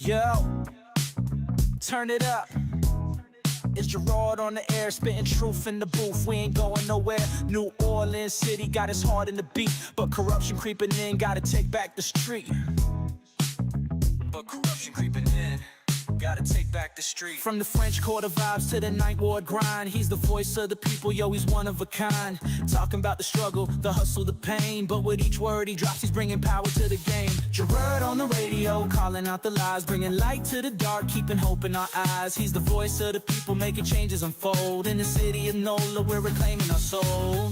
Yo, turn it up. It's Gerod on the air, spitting truth in the booth. We ain't going nowhere. New Orleans City got us hard in the beat, but corruption creeping in, gotta take back the street. But corruption creeping in, gotta take back the street. From the French Quarter vibes to the Ninth Ward grind, he's the voice of the people, yo, he's one of a kind. Talking about the struggle, the hustle, the pain, but with each word he drops, he's bringing power to the game. Gerod on the radio, calling out the lies, bringing light to the dark, keeping hope in our eyes. He's the voice of the people, making changes unfold. In the city of NOLA, we're reclaiming our soul.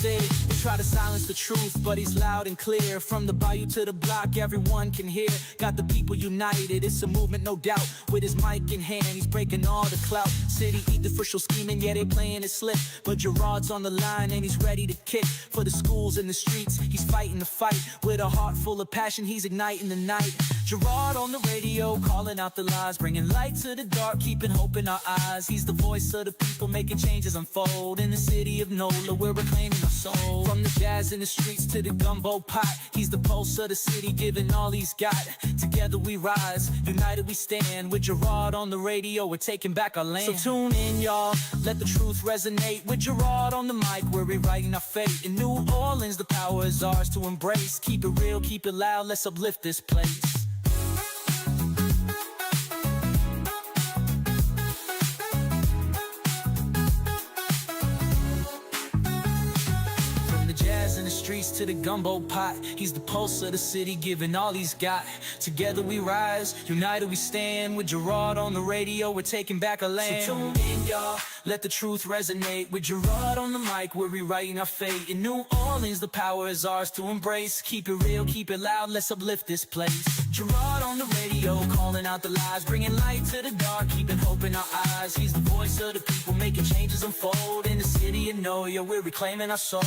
They try to silence the truth, but he's loud and clear. From the bayou to the block, everyone can hear. Got the people united, it's a movement, no doubt. With his mic in hand, he's breaking all the clout. City eat the official scheming, yeah, they playing it slick. But Gerod's on the line and he's ready to kick. For the schools and the streets, he's fighting the fight. With a heart full of passion, he's igniting the night. Gerod on the radio, calling out the lies, bringing light to the dark, keeping hope in our eyes. He's the voice of the people, making changes unfold. In the city of NOLA, we're reclaiming our soul. From the jazz in the streets to the gumbo pot, he's the pulse of the city, giving all he's got. Together we rise, united we stand. With Gerod on the radio, we're taking back our land. So tune in, y'all, let the truth resonate. With Gerod on the mic, we're rewriting our fate. In New Orleans, the power is ours to embrace. Keep it real, keep it loud, let's uplift this place. In the streets to the gumbo pot, he's the pulse of the city, giving all he's got. Together we rise, united we stand. With Gerod on the radio, we're taking back our land. So tune in, y'all, let the truth resonate. With Gerod on the mic, we're rewriting our fate. In New Orleans, the power is ours to embrace. Keep it real, keep it loud, let's uplift this place. Gerod on the radio, calling out the lies, bringing light to the dark, keeping hope in our eyes. He's the voice of the people, making changes unfold. In the city of NOLA, we're reclaiming our soul.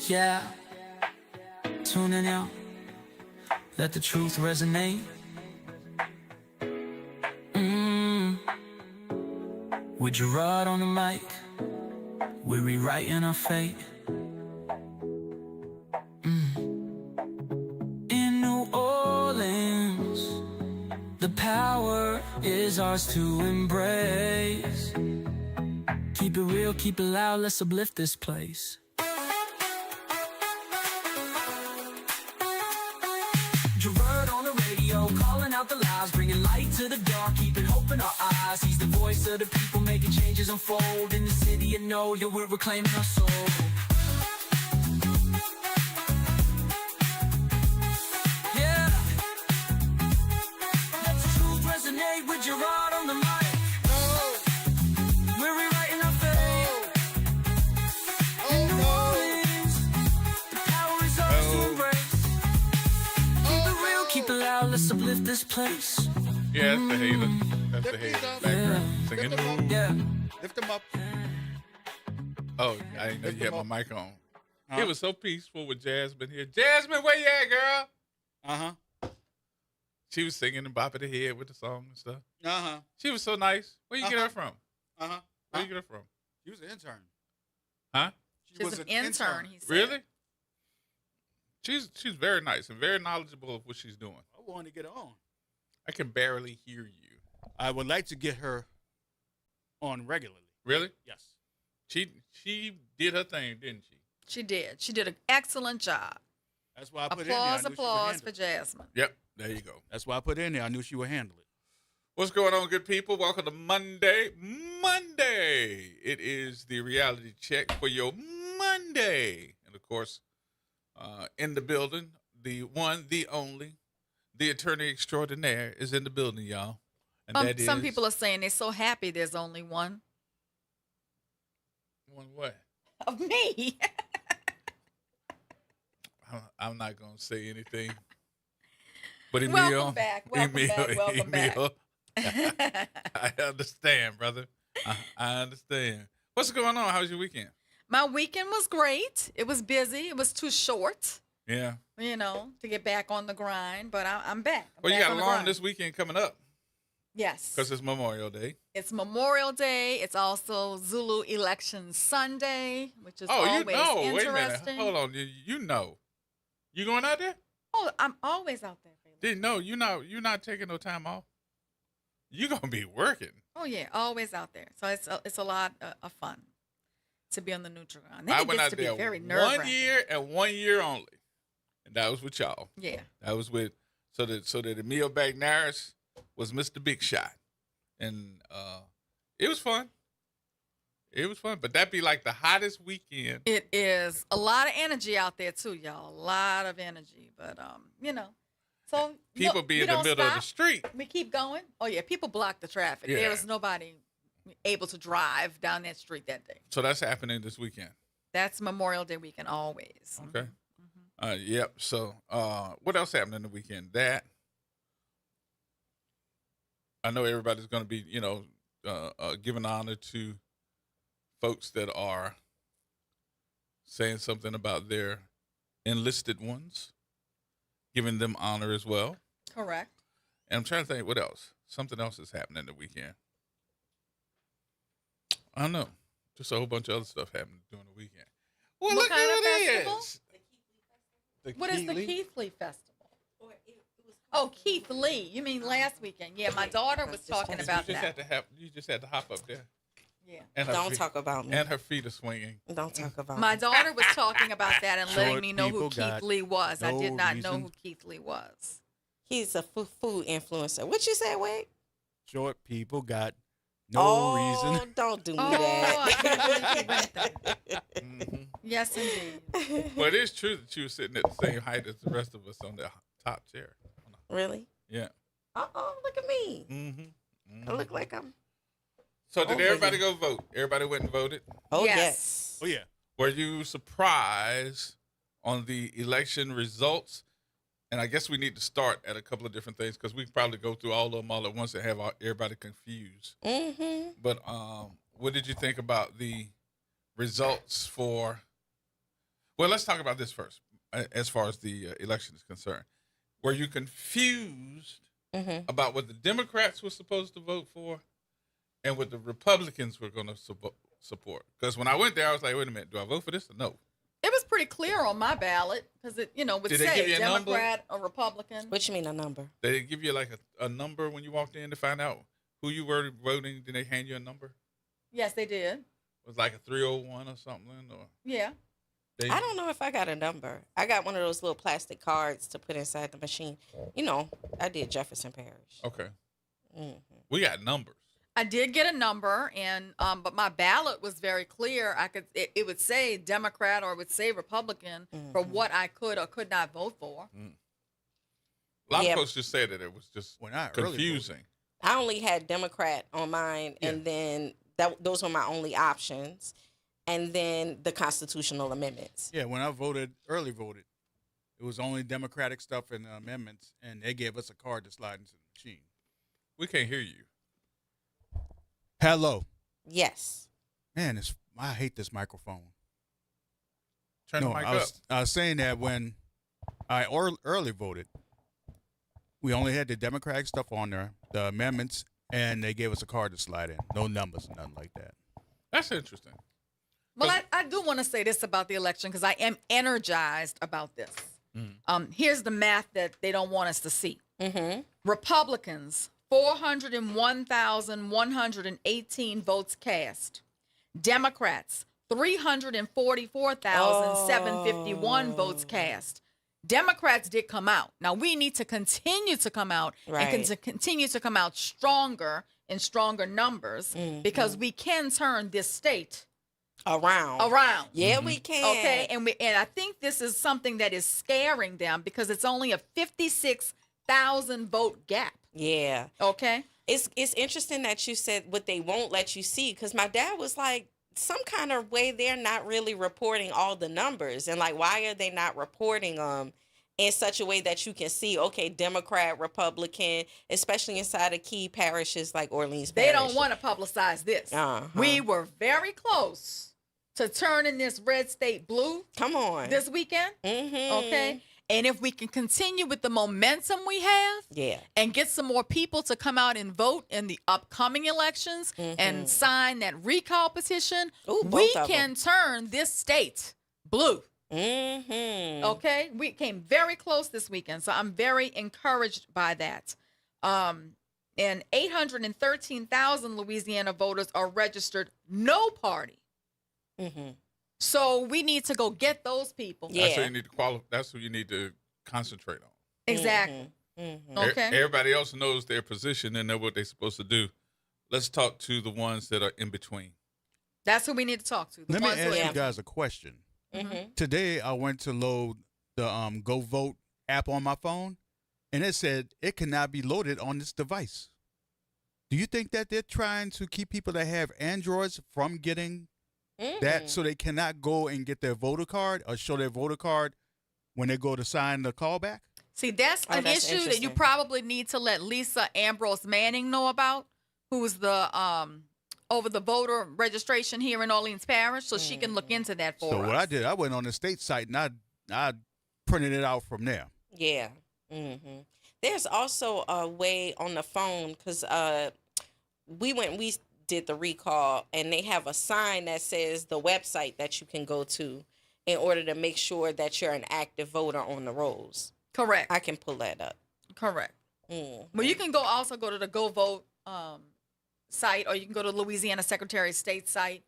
Yeah, tuning out, let the truth resonate. With Gerod on the mic, we're rewriting our fate. In New Orleans, the power is ours to embrace. Keep it real, keep it loud, let's uplift this place. Gerod on the radio, calling out the lies, bringing light to the dark, keeping hope in our eyes. He's the voice of the people, making changes unfold. In the city of NOLA, we're reclaiming our soul. Yeah, let the truth resonate. With Gerod on the mic, we're rewriting our fate. In New Orleans, the power is ours to embrace. Keep it loud, let's uplift this place. Yeah, that's the hater. That's the hater. Background. Singing the room. Yeah. Lift them up. Oh, I didn't know you had my mic on. It was so peaceful with Jasmine here. Jasmine, where you at, girl? Uh-huh. She was singing and bopping her head with the song and stuff. Uh-huh. She was so nice. Where you get her from? Uh-huh. Where you get her from? She was an intern. Huh? She was an intern, he said. Really? She's very nice and very knowledgeable of what she's doing. I wanted to get her on. I can barely hear you. I would like to get her on regularly. Really? Yes. She did her thing, didn't she? She did. She did an excellent job. That's why I put it in there. I knew she would Applause handle for it. Jasmine. Yep. There you go. That's why I put it in there. I knew she would handle it. What's going on, good people? Welcome to Monday. Monday. It is the reality check for your Monday. And, of course, in the building, the one, the only, the attorney extraordinaire is in the building, y'all. And Some people are saying they're so happy there's only one. One what? Of me. I'm not going to say anything. But Emil, Welcome back. Welcome Emil, back. Welcome back. Emil, I understand, brother. I understand. What's going on? How was your weekend? My weekend was great. It was busy. It was too short, Yeah. to get back on the grind. But I'm back. I'm Well, you back got on the long grind. this weekend coming up Yes. because it's Memorial Day. It's Memorial Day. It's also Zulu Election Sunday, which is Oh, you always know. Wait a minute. interesting. Hold on. You know. You going out there? Oh, I'm always out there. Felix. Didn't know. You're not taking no time off. You gonna be working. Oh yeah, always out there. So it's a lot of fun to be on the neutral ground. Then I it went gets out to be there very 1 nerve-wracking. year and 1 year only, and that was with y'all. Yeah. That was with so that Emil Bagnaris was Mr. Big Shot, and it was fun. It was fun, but that'd be like the hottest weekend. It is a lot of energy out there too, y'all. A lot of energy, but so People be in the middle of the street. We keep going. Oh yeah, people block the traffic. Yeah. There was nobody able to drive down that street that day. So that's happening this weekend. That's Memorial Day weekend always. Okay. Mhm. Yep. So what else happened in the weekend? That I know everybody's going to be, giving honor to folks that are saying something about their enlisted ones, giving them honor as well. Correct. And I'm trying to think what else. Something else is happening the weekend. I don't know. Just a whole bunch of other stuff happening during the weekend. Well, What look kind who of it festival? is. What is the Keithley Festival? Oh, Keith Lee. You mean last weekend? Yeah, my daughter was talking about that. You just had to hop up there. Yeah. And her Don't feet- talk about me. And her feet are swinging. Don't talk about My me. daughter was talking about that and letting Short me know who people got Keith Lee was. I no did not know reason. who Keith Lee was. He's a food influencer. What you say, Wade? Short people got no reason. Don't do Oh, I can't believe you went there. Mm-hmm. Yes, indeed. Well, it is true that you were sitting at the same height as the rest of us on the top chair. Really? Yeah. Look at me. Mm-hmm. I look like I'm. So did Oh, everybody go vote? Everybody went and voted? Oh, Yes. yes. Oh yeah. Were you surprised on the election results? And I guess we need to start at a couple of different things because we can probably go through all of them all at once and have everybody confused. Mm-hmm. But what did you think about the results for? Well, let's talk about this first. As far as the election is concerned, were you confused Mm-hmm. about what the Democrats were supposed to vote for and what the Republicans were going to support? Because when I went there, I was like, wait a minute, do I vote for this or no? It was pretty clear on my ballot because it, would Did they give say you a number? Democrat or Republican. What you mean a number? Did they give you like a number when you walked in to find out who you were voting? Did they hand you a number? Yes, they did. It was like a 301 or something? Or Yeah. I don't know if I got a number. I got one of those little plastic cards to put inside the machine. I did Jefferson Parish. Okay. Mm-hmm. We got numbers. I did get a number, and but my ballot was very clear. It would say Democrat or it would say Republican for what I could or could not vote for. A lot Yeah. of folks just said that it was just When I early confusing. I only had Democrat on mine, Yeah. and then those were my only options. And then the constitutional amendments. Yeah, when I early voted, it was only Democratic stuff and amendments, and they gave us a card to slide into the machine. We can't hear you. Hello. Yes. Man, I hate this microphone. Turn the mic up. I was saying that when I early voted, we only had the Democratic stuff on there, the amendments, and they gave us a card to slide in. No numbers, nothing like that. That's interesting. Well, I do want to say this about the election because I am energized about this. Here's the math that they don't want us to see. Mm-hmm. Republicans, 401,118 votes cast. Democrats, 344,751 votes cast. Democrats did come out. Now we need to continue to come out and continue to come out stronger in stronger numbers because we can turn this state around. Yeah, we can. Okay, and I think this is something that is scaring them because it's only a 56,000 vote gap. Yeah. Okay. It's interesting that you said what they won't let you see, because my dad was like, some kind of way they're not really reporting all the numbers, and like, why are they not reporting them? in such a way that you can see, okay, Democrat, Republican, especially inside of key parishes like Orleans They Parish. don't want to publicize this. We were very close to turning this red state blue. Come on. This weekend. Okay. And if we can continue with the momentum we have, and get some more people to come out and vote in the upcoming elections and sign that recall petition, we can turn this state blue. Okay, we came very close this weekend, so I'm very encouraged by that. And 813,000 Louisiana voters are registered no party. So we need to go get those people. That's what you need to qualify. That's what you need to concentrate on. Exactly. Okay. Everybody else knows their position and know what they're supposed to do. Let's talk to the ones that are in between. That's who we need to talk to. Let me ask you guys a question. Today I went to load the Go Vote app on my phone, and it said it cannot be loaded on this device. Do you think that they're trying to keep people that have Androids from getting that, so they cannot go and get their voter card or show their voter card when they go to sign the callback? See, that's an issue that you probably need to let Lisa Ambrose Manning know about, who's the over the voter registration here in Orleans Parish, so she can look into that for us. So what I did, I went on the state site and I printed it out from there. Yeah. There's also a way on the phone, because we did the recall, and they have a sign that says the website that you can go to in order to make sure that you're an active voter on the rolls. Correct. I can pull that up. Correct. Well, you can also go to the Go Vote site, or you can go to Louisiana Secretary of State site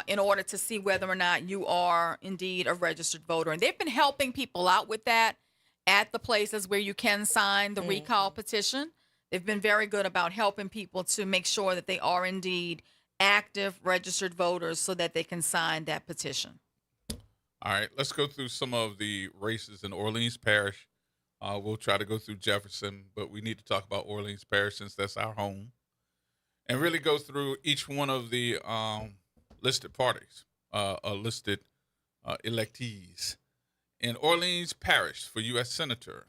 in order to see whether or not you are indeed a registered voter. And they've been helping people out with that at the places where you can sign the recall petition. They've been very good about helping people to make sure that they are indeed active registered voters so that they can sign that petition. All right, let's go through some of the races in Orleans Parish. We'll try to go through Jefferson, but we need to talk about Orleans Parish since that's our home, and really go through each one of the listed parties, listed electees. In Orleans Parish for U.S. Senator,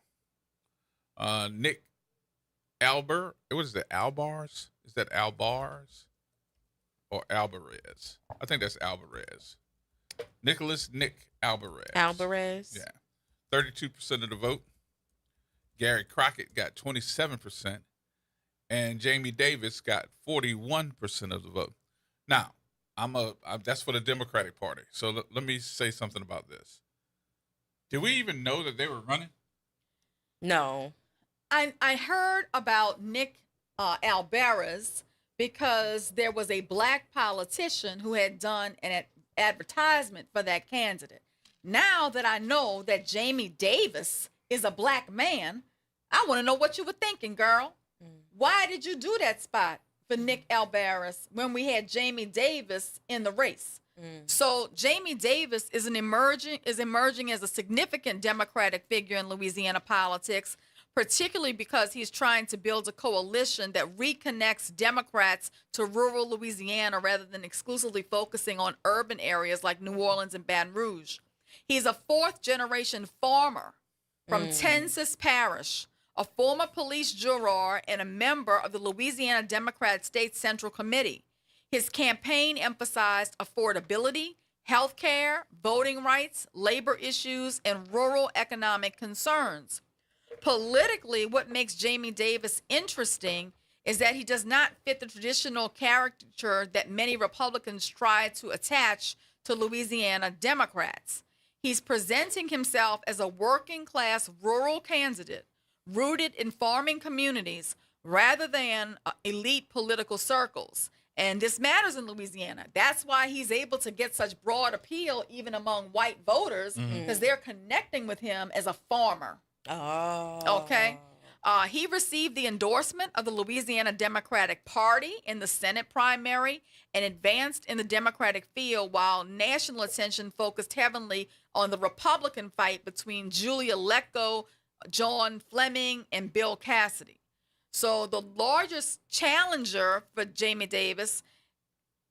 Nick Albert, what is that, Albars? Is that Albars or Alvarez? I think that's Alvarez. Nick Alvarez. Alvarez? Yeah. 32% of the vote. Gary Crockett got 27%. And Jamie Davis got 41% of the vote. Now, that's for the Democratic Party. So let me say something about this. Did we even know that they were running? No. I heard about Nick Alvarez because there was a black politician who had done an advertisement for that candidate. Now that I know that Jamie Davis is a black man, I want to know what you were thinking, girl. Why did you do that spot for Nick Alvarez when we had Jamie Davis in the race? So Jamie Davis is emerging as a significant Democratic figure in Louisiana politics, particularly because he's trying to build a coalition that reconnects Democrats to rural Louisiana rather than exclusively focusing on urban areas like New Orleans and Baton Rouge. He's a fourth-generation farmer from Tensas Parish, a former police juror and a member of the Louisiana Democrat State Central Committee. His campaign emphasized affordability, health care, voting rights, labor issues, and rural economic concerns. Politically, what makes Jamie Davis interesting is that he does not fit the traditional caricature that many Republicans try to attach to Louisiana Democrats. He's presenting himself as a working-class rural candidate rooted in farming communities rather than elite political circles. And this matters in Louisiana. That's why he's able to get such broad appeal even among white voters, because they're connecting with him as a farmer. Oh. Okay. He received the endorsement of the Louisiana Democratic Party in the Senate primary and advanced in the Democratic field, while national attention focused heavily on the Republican fight between Julia Lecko, John Fleming, and Bill Cassidy. So the largest challenger for Jamie Davis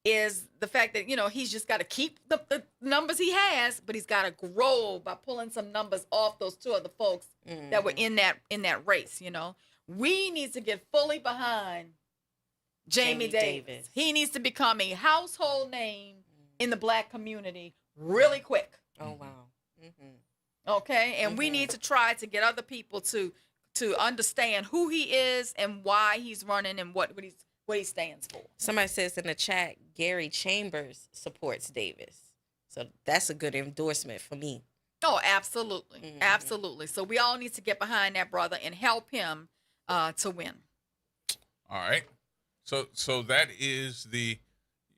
is the fact that, he's just got to keep the numbers he has, but he's got to grow by pulling some numbers off those two other folks that were in that race. We need to get fully behind Jamie Davis. He needs to become a household name in the Black community really quick. Oh, wow. Mm-hmm. Okay, and we need to try to get other people to understand who he is and why he's running and what he stands for. Somebody says in the chat, Gary Chambers supports Davis. So that's a good endorsement for me. Oh, absolutely. Mm-hmm. Absolutely. So we all need to get behind that brother and help him to win. All right. So that is the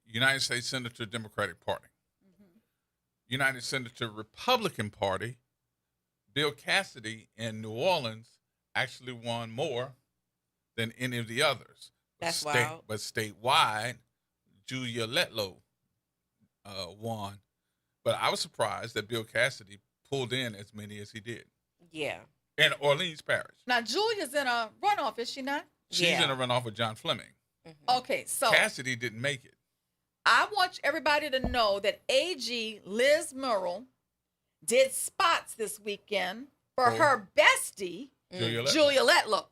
United States Senator Democratic Party. Mm-hmm. United Senator Republican Party, Bill Cassidy in New Orleans actually won more than any of the others. That's wild. But statewide, Julia Letlow won. But I was surprised that Bill Cassidy pulled in as many as he did. Yeah. In Orleans Parish. Now, Julia's in a runoff, is she not? She's in a runoff with John Fleming. Mm-hmm. Okay, so Cassidy didn't make it. I want everybody to know that AG Liz Murrell did spots this weekend for her bestie, Julia Letlow.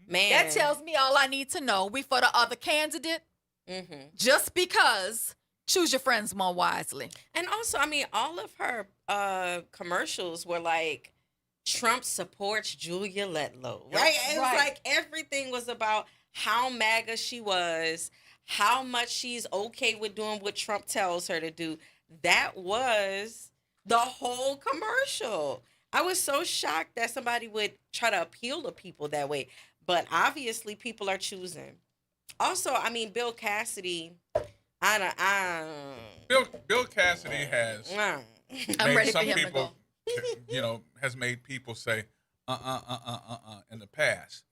Man, that tells me all I need to know. We for the other candidate, just because choose your friends more wisely. And also, I mean, all of her commercials were like, Trump supports Julia Letlow, right? It was like everything was about how MAGA she was, how much she's okay with doing what Trump tells her to do. That was the whole commercial. I was so shocked that somebody would try to appeal to people that way. But obviously, people are choosing. Also, I mean, Bill Cassidy. Bill Cassidy has I'm ready some for him people, to go. has made people say, in the past.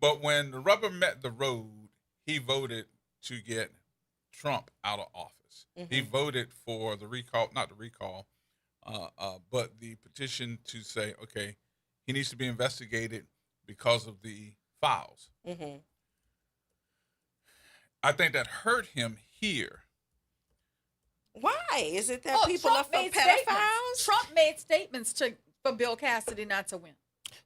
But when the rubber met the road, he voted to get Trump out of office. He voted for the recall, not the recall, but the petition to say, okay, he needs to be investigated because of the files. I think that hurt him here. Why? Is it that people are for pedophiles? Trump made statements for Bill Cassidy not to win.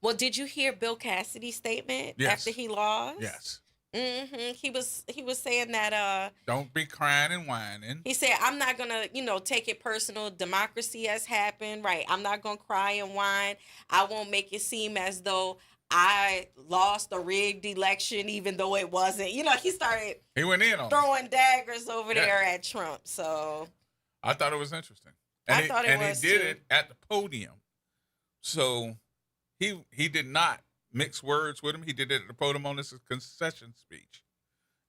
Well, did you hear Bill Cassidy's statement Yes. after he lost? Yes. He was saying that don't be crying and whining. He said, I'm not gonna, take it personal. Democracy has happened, right? I'm not gonna cry and whine. I won't make it seem as though I lost a rigged election, even though it wasn't. He went in on throwing daggers over there at Trump. So I thought it was interesting. And he did it at the podium. So he did not mix words with him. He did it at the podium on this concession speech.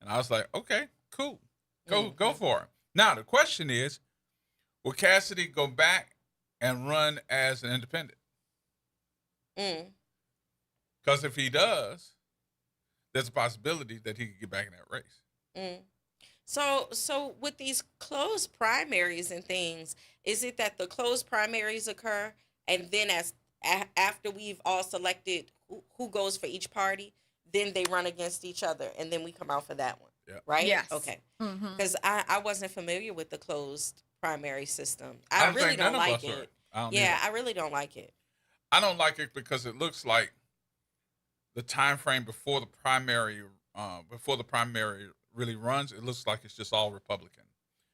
And I was like, okay, cool. Go for it. Now, the question is, will Cassidy go back and run as an independent? Because if he does, there's a possibility that he could get back in that race. So with these closed primaries and things, is it that the closed primaries occur and then after we've all selected who goes for each party, then they run against each other and then we come out for that one? Yeah. Right? Yes. Okay. Because I wasn't familiar with the closed primary system. I really don't like it. I really don't like it. I don't like it because it looks like the time frame before the primary really runs, it looks like it's just all Republican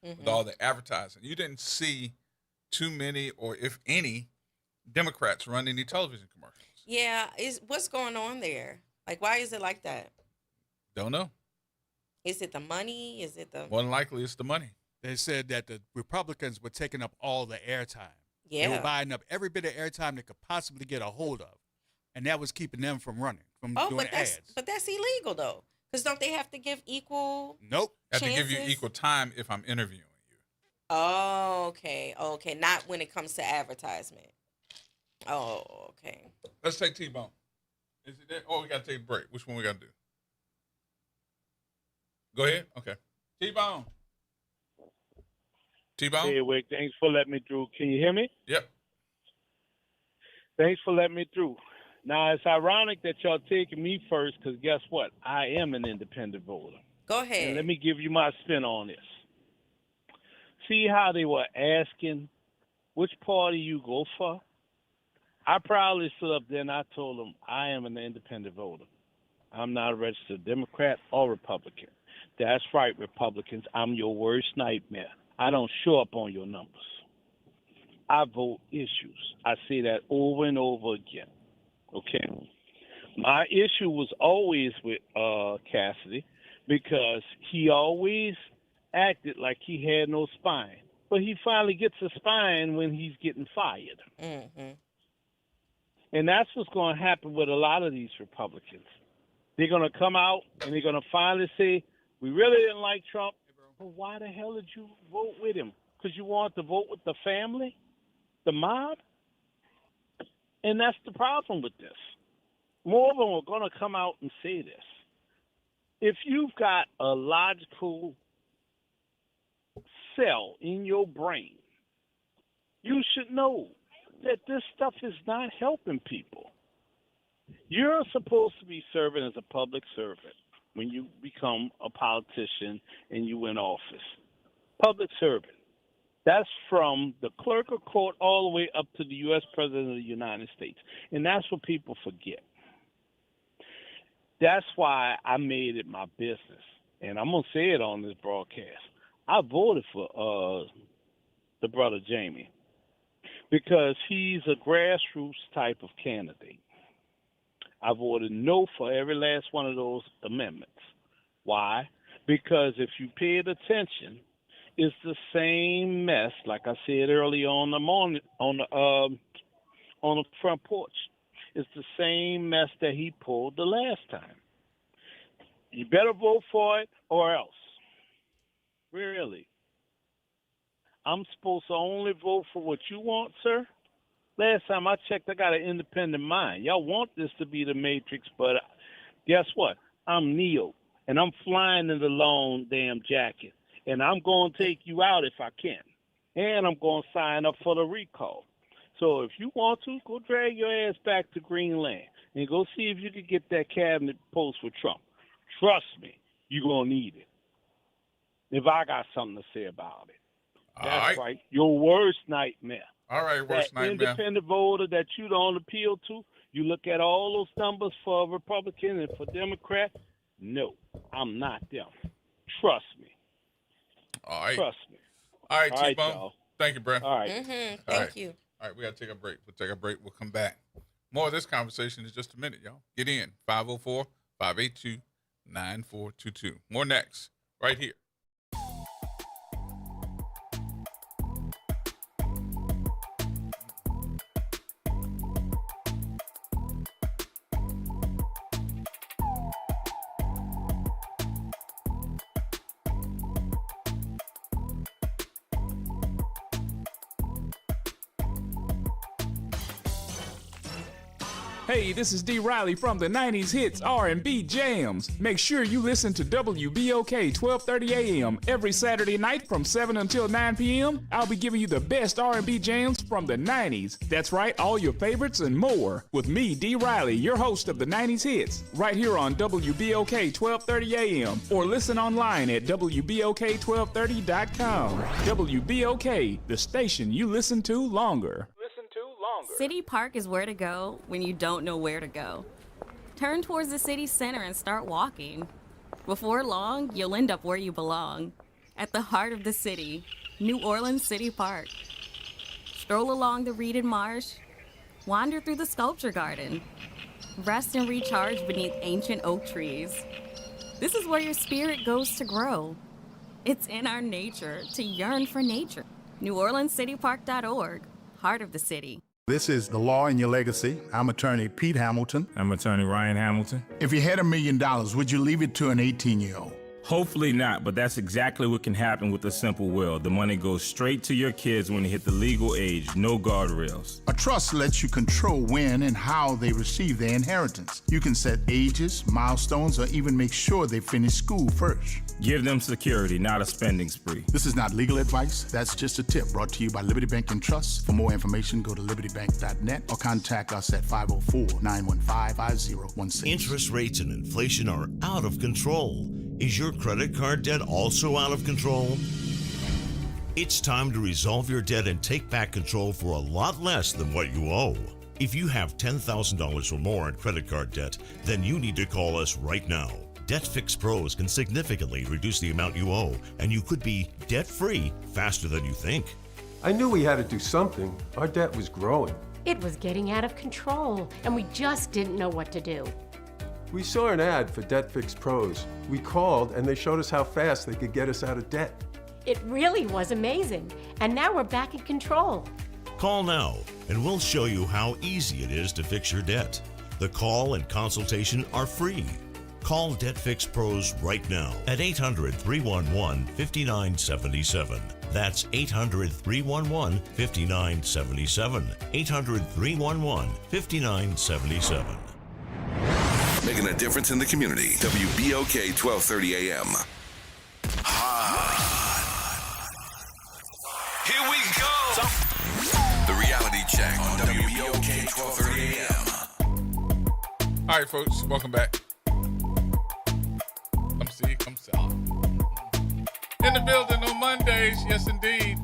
with all the advertising. You didn't see too many, or if any, Democrats run any television commercials. Yeah, what's going on there? Like, why is it like that? Don't know. Is it the money? Is it the... More than likely, it's the money. They said that the Republicans were taking up all the airtime. Yeah. They were buying up every bit of airtime they could possibly get a hold of. And that was keeping them from running, from doing ads. But that's illegal, though. Because don't they have to give equal Nope. I have to give you equal time if I'm interviewing you. Oh, okay. Not when it comes to advertisement. Oh, okay. Let's take T-Bone. Is it there? Oh, we got to take a break. Which one we got to do? Go ahead. Okay. T-Bone. T-Bone? Hey, Wick, thanks for letting me through. Can you hear me? Yep. Thanks for letting me through. Now, it's ironic that y'all taking me first because guess what? I am an independent voter. Go ahead. And let me give you my spin on this. See how they were asking which party you go for? I proudly stood up there and I told them I am an independent voter. I'm not a registered Democrat or Republican. That's right, Republicans. I'm your worst nightmare. I don't show up on your numbers. I vote issues. I say that over and over again. Okay? My issue was always with Cassidy because he always acted like he had no spine. But he finally gets a spine when he's getting fired. Mm-hmm. And that's what's going to happen with a lot of these Republicans. They're going to come out and they're going to finally say, we really didn't like Trump. Well, why the hell did you vote with him? Because you wanted to vote with the family? The mob? And that's the problem with this. More of them are going to come out and say this. If you've got a logical cell in your brain, you should know that this stuff is not helping people. You're supposed to be serving as a public servant when you become a politician and you win office. Public servant. That's from the clerk of court all the way up to the U.S. President of the United States. And that's what people forget. That's why I made it my business. And I'm going to say it on this broadcast. I voted for the brother Jamie because he's a grassroots type of candidate. I voted no for every last one of those amendments. Why? Because if you paid attention, it's the same mess, like I said earlier on the morning on the front porch. It's the same mess that he pulled the last time. You better vote for it or else. Really. I'm supposed to only vote for what you want, sir? Last time I checked, I got an independent mind. Y'all want this to be the Matrix, but guess what? I'm Neo, and I'm flying in the long damn jacket, and I'm going to take you out if I can, and I'm going to sign up for the recall. So if you want to, go drag your ass back to Greenland and go see if you can get that cabinet post with Trump. Trust me, you're going to need it. If I got something to say about it. That's right. Your worst nightmare. All right, worst that nightmare. Independent voter that you don't appeal to, you look at all those numbers for Republican and for Democrat. No, I'm not them. Trust me. All right. Trust me. All right, All right, T-Bone. y'all. Thank you, Brent. All right. Mm-hmm. All Thank you. All right, we got to take a break. We'll take a break. We'll come back. More of this conversation in just a minute, y'all. Get in. 504-582-9422. More next, right here. Hey, this is D. Riley from the 90s Hits R&B Jams. Make sure you listen to WBOK 1230 AM every Saturday night from 7 until 9 p.m. I'll be giving you the best R&B jams from the 90s. That's right, all your favorites and more. With me, D. Riley, your host of the 90s Hits, right here on WBOK 1230 AM. Or listen online at WBOK1230.com. WBOK, the station you listen to longer. City Park is where to go when you don't know where to go. Turn towards the city center and start walking. Before long, you'll end up where you belong, at the heart of the city, New Orleans City Park. Stroll along the reeded marsh, wander through the sculpture garden, rest and recharge beneath ancient oak trees. This is where your spirit goes to grow. It's in our nature to yearn for nature. NewOrleansCityPark.org, heart of the city. This is The Law in Your Legacy. I'm attorney Pete Hamilton. I'm attorney Ryan Hamilton. If you had $1 million, would you leave it to an 18-year-old? Hopefully not, but that's exactly what can happen with a simple will. The money goes straight to your kids when they hit the legal age, no guardrails. A trust lets you control when and how they receive their inheritance. You can set ages, milestones, or even make sure they finish school first. Give them security, not a spending spree. This is not legal advice. That's just a tip brought to you by Liberty Bank and Trust. For more information, go to libertybank.net or contact us at 504-915-5016. Interest rates and inflation are out of control. Is your credit card debt also out of control? It's time to resolve your debt and take back control for a lot less than what you owe. If you have $10,000 or more in credit card debt, then you need to call us right now. Debt Fix Pros can significantly reduce the amount you owe, and you could be debt-free faster than you think. I knew we had to do something. Our debt was growing. It was getting out of control, and we just didn't know what to do. We saw an ad for Debt Fix Pros. We called, and they showed us how fast they could get us out of debt. It really was amazing, and now we're back in control. Call now, and we'll show you how easy it is to fix your debt. The call and consultation are free. Call Debt Fix Pros right now at 800-311-5977. That's 800-311-5977. 800-311-5977. Making a difference in the community. WBOK 1230 AM. Here we go. The reality check on WBOK 1230 AM. All right, folks, welcome back. Come see, come sell. In the building on Mondays, yes indeed.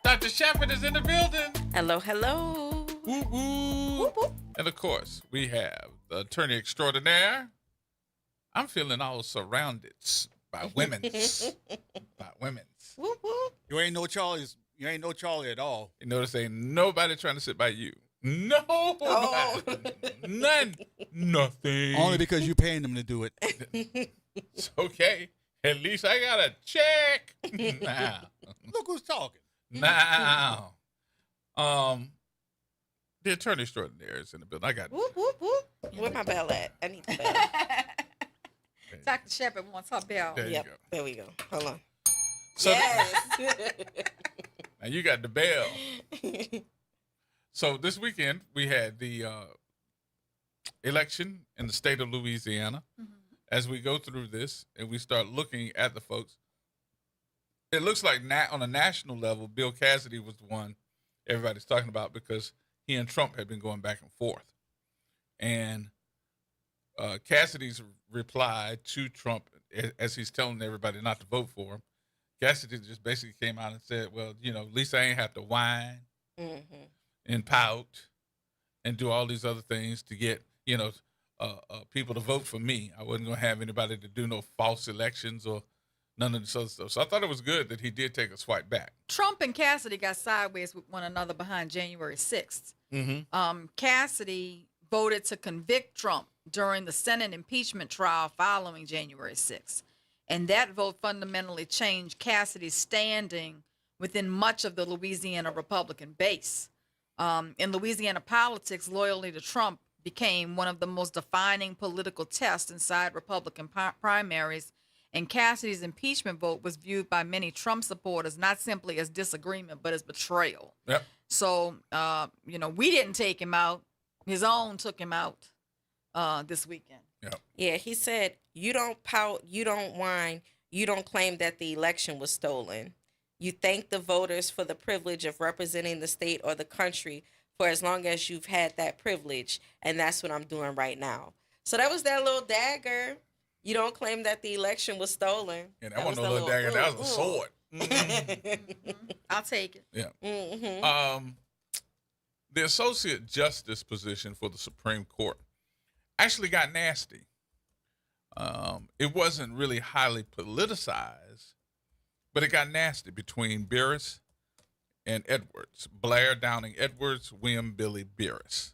Dr. Shepard is in the building. Hello, hello. Woo woo. Whoop, whoop. And of course, we have the attorney extraordinaire. I'm feeling all surrounded by women's. By women's. Whoop, whoop. You ain't no Charlie's. You ain't no Charlie at all. You notice ain't nobody trying to sit by you. No. Oh. None. Nothing. Only because you paying them to do it. It's okay. At least I got a check. Now. Look who's talking. Now. The attorney extraordinaire is in the building. I got Whoop, whoop, whoop. Where my bell at? I need the bell. Dr. Shepard wants her bell. There you Yep, go. there we go. Hold on. So Yes. now you got the bell. So this weekend we had the election in the state of Louisiana. Mm-hmm. As we go through this and we start looking at the folks, it looks like on a national level, Bill Cassidy was the one everybody's talking about because he and Trump had been going back and forth. And Cassidy's reply to Trump, as he's telling everybody not to vote for him, Cassidy just basically came out and said, well, you know, at least I ain't have to whine and pout and do all these other things to get, you know, people to vote for me. I wasn't going to have anybody to do no false elections or none of this other stuff. So I thought it was good that he did take a swipe back. Trump and Cassidy got sideways with one another behind January 6th. Cassidy voted to convict Trump during the Senate impeachment trial following January 6th. And that vote fundamentally changed Cassidy's standing within much of the Louisiana Republican base. In Louisiana politics, loyalty to Trump became one of the most defining political tests inside Republican primaries. And Cassidy's impeachment vote was viewed by many Trump supporters not simply as disagreement, but as betrayal. Yep. So, you know, we didn't take him out. His own took him out this weekend. Yep. Yeah, he said, you don't pout, you don't whine, you don't claim that the election was stolen. You thank the voters for the privilege of representing the state or the country for as long as you've had that privilege, and that's what I'm doing right now. So that was that little dagger. You don't claim that the election was stolen. And that wasn't no little dagger. That was a sword. I'll take it. Yeah. Mm-hmm. The associate justice position for the Supreme Court actually got nasty. It wasn't really highly politicized, but it got nasty between Beers and Edwards. Blair Downing Edwards, William Billy Beers.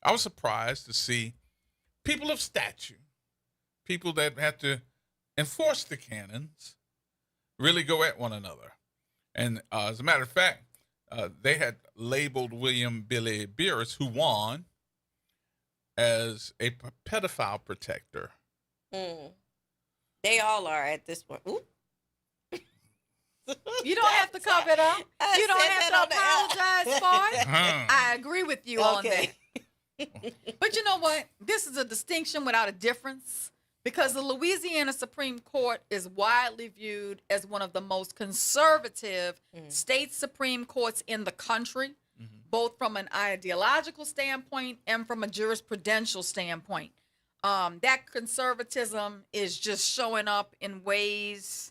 I was surprised to see people of stature, people that had to enforce the canons, really go at one another. And as a matter of fact, they had labeled William Billy Beers, who won, as a pedophile protector. They all are at this point. Ooh. You don't have to cover it up. You don't have to apologize for it. I agree with you on that. But you know what? This is a distinction without a difference because the Louisiana Supreme Court is widely viewed as one of the most conservative state Supreme Courts in the country, both from an ideological standpoint and from a jurisprudential standpoint. That conservatism is just showing up in ways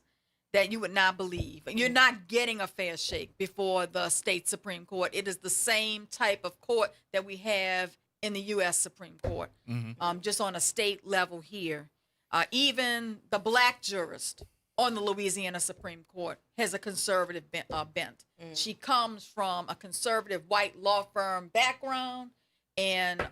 that you would not believe. You're not getting a fair shake before the state Supreme Court. It is the same type of court that we have in the U.S. Supreme Court, just on a state level here. Even the black jurist on the Louisiana Supreme Court has a conservative bent. She comes from a conservative white law firm background, and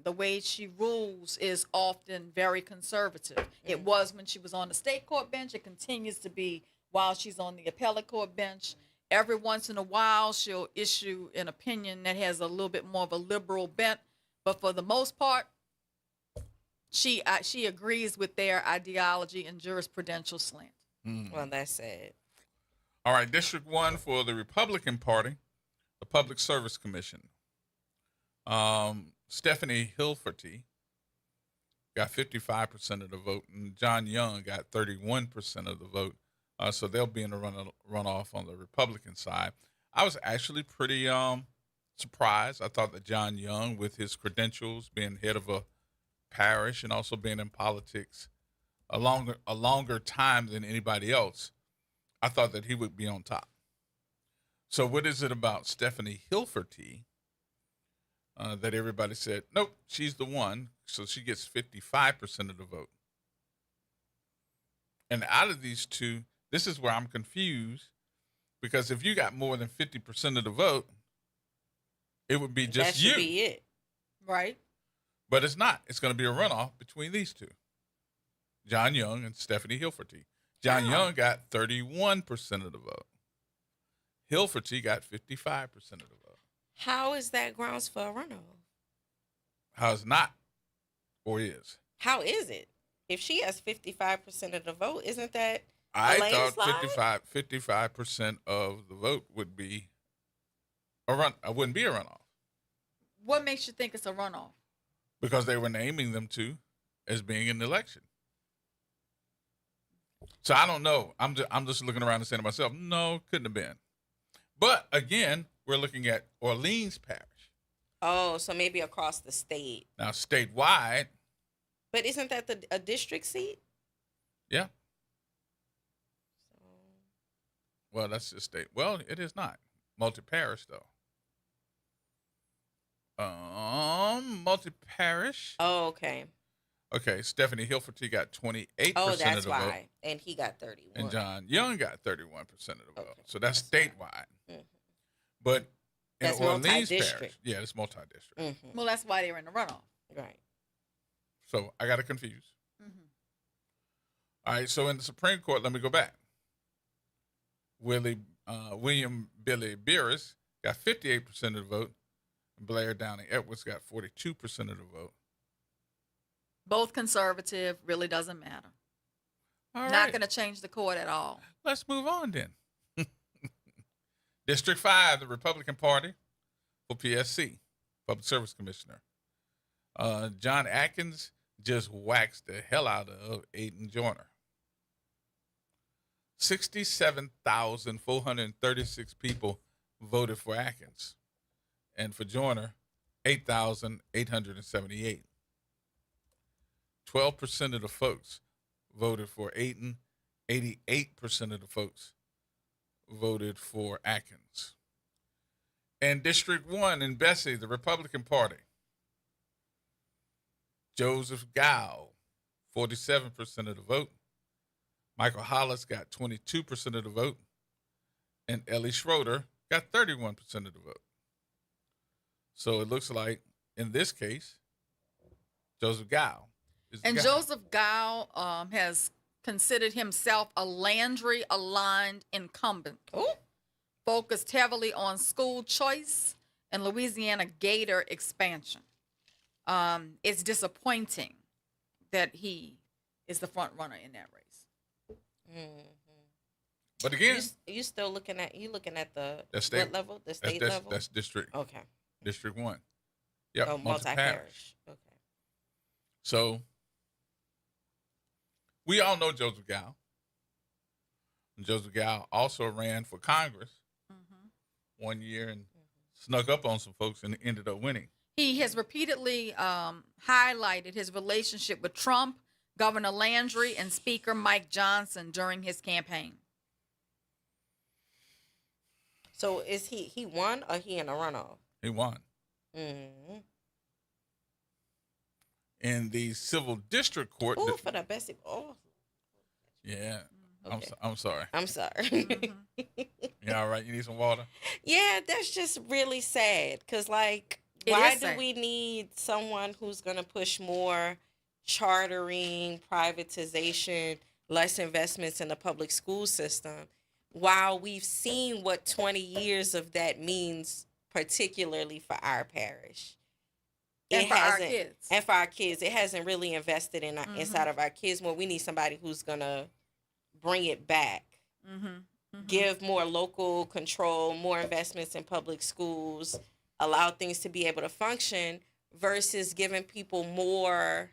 the way she rules is often very conservative. It was when she was on the state court bench. It continues to be while she's on the appellate court bench. Every once in a while, she'll issue an opinion that has a little bit more of a liberal bent, but for the most part, she agrees with their ideology and jurisprudential slant. Well, that's it. All right, District 1 for the Republican Party, the Public Service Commission. Stephanie Hilferty got 55% of the vote, and John Young got 31% of the vote. So they'll be in the runoff on the Republican side. I was actually pretty surprised. I thought that John Young, with his credentials, being head of a parish and also being in politics a longer time than anybody else, I thought that he would be on top. So what is it about Stephanie Hilferty that everybody said, nope, she's the one, so she gets 55% of the vote? And out of these two, this is where I'm confused, because if you got more than 50% of the vote, it would be just you. That should be it. Right. But it's not. It's going to be a runoff between these two, John Young and Stephanie Hilferty. John Young got 31% of the vote. Hilferty got 55% of the vote. How is that grounds for a runoff? How is not, or is? How is it? If she has 55% of the vote, isn't that I a thought 55% of the vote would be a run. It wouldn't be a runoff. What makes you think it's a runoff? Because they were naming them two as being in the election. So I don't know. I'm just looking around and saying to myself, no, couldn't have been. But again, we're looking at Orleans Parish. Oh, so maybe across the state. Now, statewide. But isn't that a district seat? Yeah. Well, that's just state. Well, it is not. Multi-parish, though. Multi-parish. Oh, okay. Okay, Stephanie Hilferty got 28% of the vote. why. And he got 31. And John Young got 31% of the vote. Okay. So that's statewide. Mm-hmm. But in that's Orleans Parish, yeah, it's multi-district. Mm-hmm. Well, that's why they were in the runoff. Right. So I got it confused. Mm-hmm. All right, so in the Supreme Court, let me go back. William Billy Beers got 58% of the vote. Blair Downing Edwards got 42% of the vote. Both conservative, really doesn't matter. All Not going to change the court at all. Let's move on then. District 5, the Republican Party for PSC, Public Service Commissioner. John Atkins just waxed the hell out of Aiden Joyner. 67,436 people voted for Atkins. And for Joyner, 8,878. 12% of the folks voted for Aiden. 88% of the folks voted for Atkins. And District 1 in Bessie, the Republican Party. Joseph Gow, 47% of the vote. Michael Hollis got 22% of the vote. And Ellie Schroeder got 31% of the vote. So it looks like, in this case, Joseph Gow is the guy. Joseph Gow has considered himself a Landry-aligned incumbent. Ooh. Focused heavily on school choice and Louisiana Gator expansion. It's disappointing that he is the front runner in that race. Mm-hmm. But again, you still looking at the state, what level? The state level? That's district. Okay. District 1. Yep. Oh, multi-parish. Okay. So we all know Joseph Gow. And Joseph Gow also ran for Congress 1 year and snuck up on some folks and ended up winning. He has repeatedly highlighted his relationship with Trump, Governor Landry, and Speaker Mike Johnson during his campaign. So is he won or he in a runoff? He won. Mm-hmm. In the civil district court. Oh, for the best. Oh. Yeah. Okay. I'm sorry. I'm sorry. You all right? You need some water? Yeah, that's just really sad. Because, like, It why is do sad. we need someone who's going to push more chartering, privatization, less investments in the public school system, while we've seen what 20 years of that means, particularly for our parish? And for our kids. And for our kids. It hasn't really invested in inside of our kids more. We need somebody who's going to bring it back. Give more local control, more investments in public schools, allow things to be able to function versus giving people more,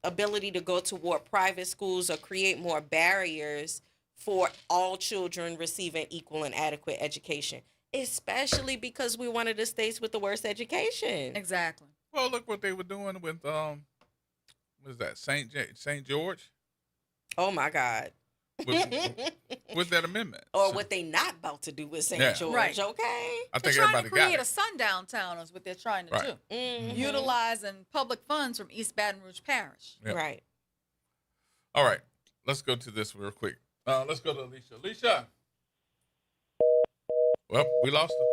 ability to go toward private schools or create more barriers for all children receiving equal and adequate education, especially because we're one of the states with the worst education. Exactly. Well, look what they were doing with what is that, St. George? Oh my God. With that amendment. Or what they not about to do with St. George, Right. okay? I They're think trying everybody to create got a it. sundown town is what they're trying to Right. do. Mhm. Utilizing public funds from East Baton Rouge Parish. Yep. Right. All right. Let's go to this real quick. Let's go to Alicia. Alicia. Well, we lost her.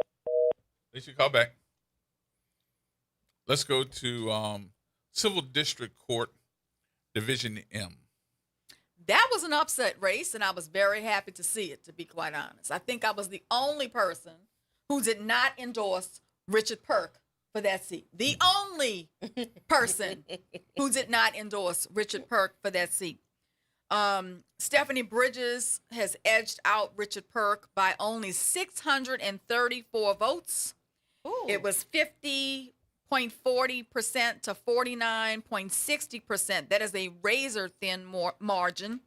Alicia, call back. Let's go to Civil District Court, Division M. That was an upset race, and I was very happy to see it, to be quite honest. I think I was the only person who did not endorse Richard Perk for that seat. The only person who did not endorse Richard Perk for that seat. Stephanie Bridges has edged out Richard Perk by only 634 votes. Ooh. It was 50.40% to 49.60%. That is a razor thin margin.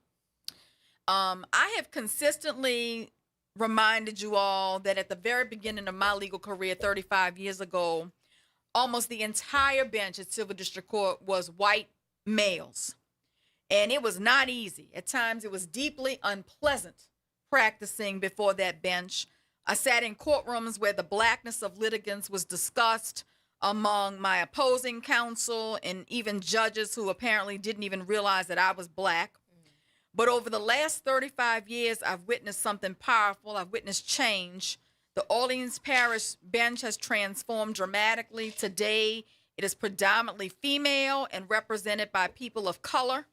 I have consistently reminded you all that at the very beginning of my legal career 35 years ago, almost the entire bench at Civil District Court was white males. And it was not easy. At times, it was deeply unpleasant practicing before that bench. I sat in courtrooms where the blackness of litigants was discussed among my opposing counsel and even judges who apparently didn't even realize that I was black. But over the last 35 years, I've witnessed something powerful. I've witnessed change. The Orleans Parish bench has transformed dramatically. Today, it is predominantly female and represented by people of color.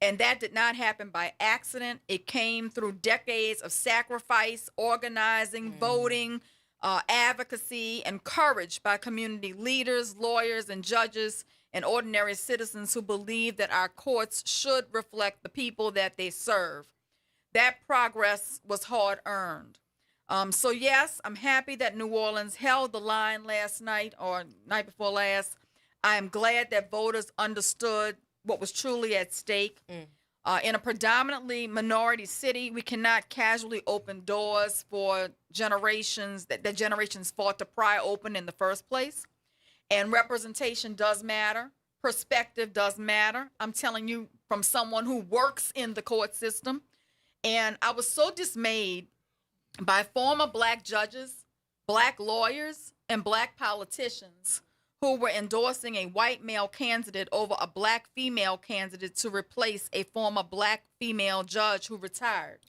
And that did not happen by accident. It came through decades of sacrifice, organizing, voting, advocacy, and courage by community leaders, lawyers, and judges, and ordinary citizens who believe that our courts should reflect the people that they serve. That progress was hard-earned. So yes, I'm happy that New Orleans held the line last night or night before last. I am glad that voters understood what was truly at stake. In a predominantly minority city, we cannot casually open doors for generations that generations fought to pry open in the first place. And representation does matter. Perspective does matter. I'm telling you from someone who works in the court system. And I was so dismayed by former black judges, black lawyers, and black politicians who were endorsing a white male candidate over a black female candidate to replace a former black female judge who retired.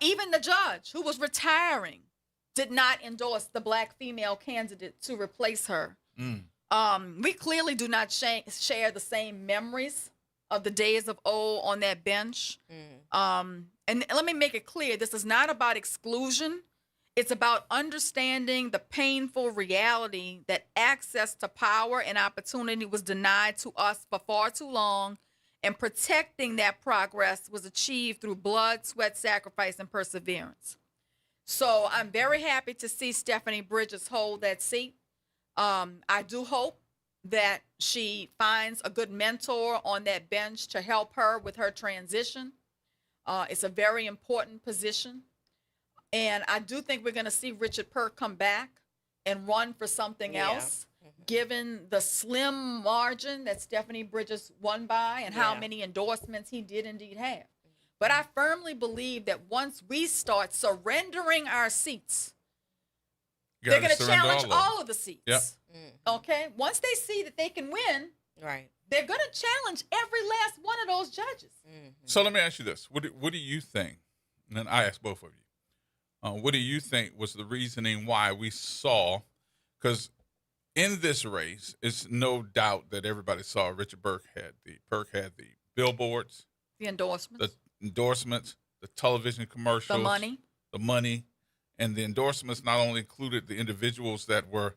Even the judge who was retiring did not endorse the black female candidate to replace her. We clearly do not share the same memories of the days of old on that bench. And let me make it clear, this is not about exclusion. It's about understanding the painful reality that access to power and opportunity was denied to us for far too long, and protecting that progress was achieved through blood, sweat, sacrifice, and perseverance. So I'm very happy to see Stephanie Bridges hold that seat. I do hope that she finds a good mentor on that bench to help her with her transition. It's a very important position. And I do think we're going to see Richard Perk come back and run for something else, given the slim margin that Stephanie Bridges won by and how many endorsements he did indeed have. But I firmly believe that once we start surrendering our seats, they're going to challenge all of the seats. Yep. Okay? Once they see that they can win, right, they're going to challenge every last one of those judges. So let me ask you this. What do you think, and then I ask both of you, what do you think was the reasoning why we saw, because in this race, it's no doubt that everybody saw Richard Burke had the billboards, The endorsements. the television commercials, The money. and the endorsements not only included the individuals that were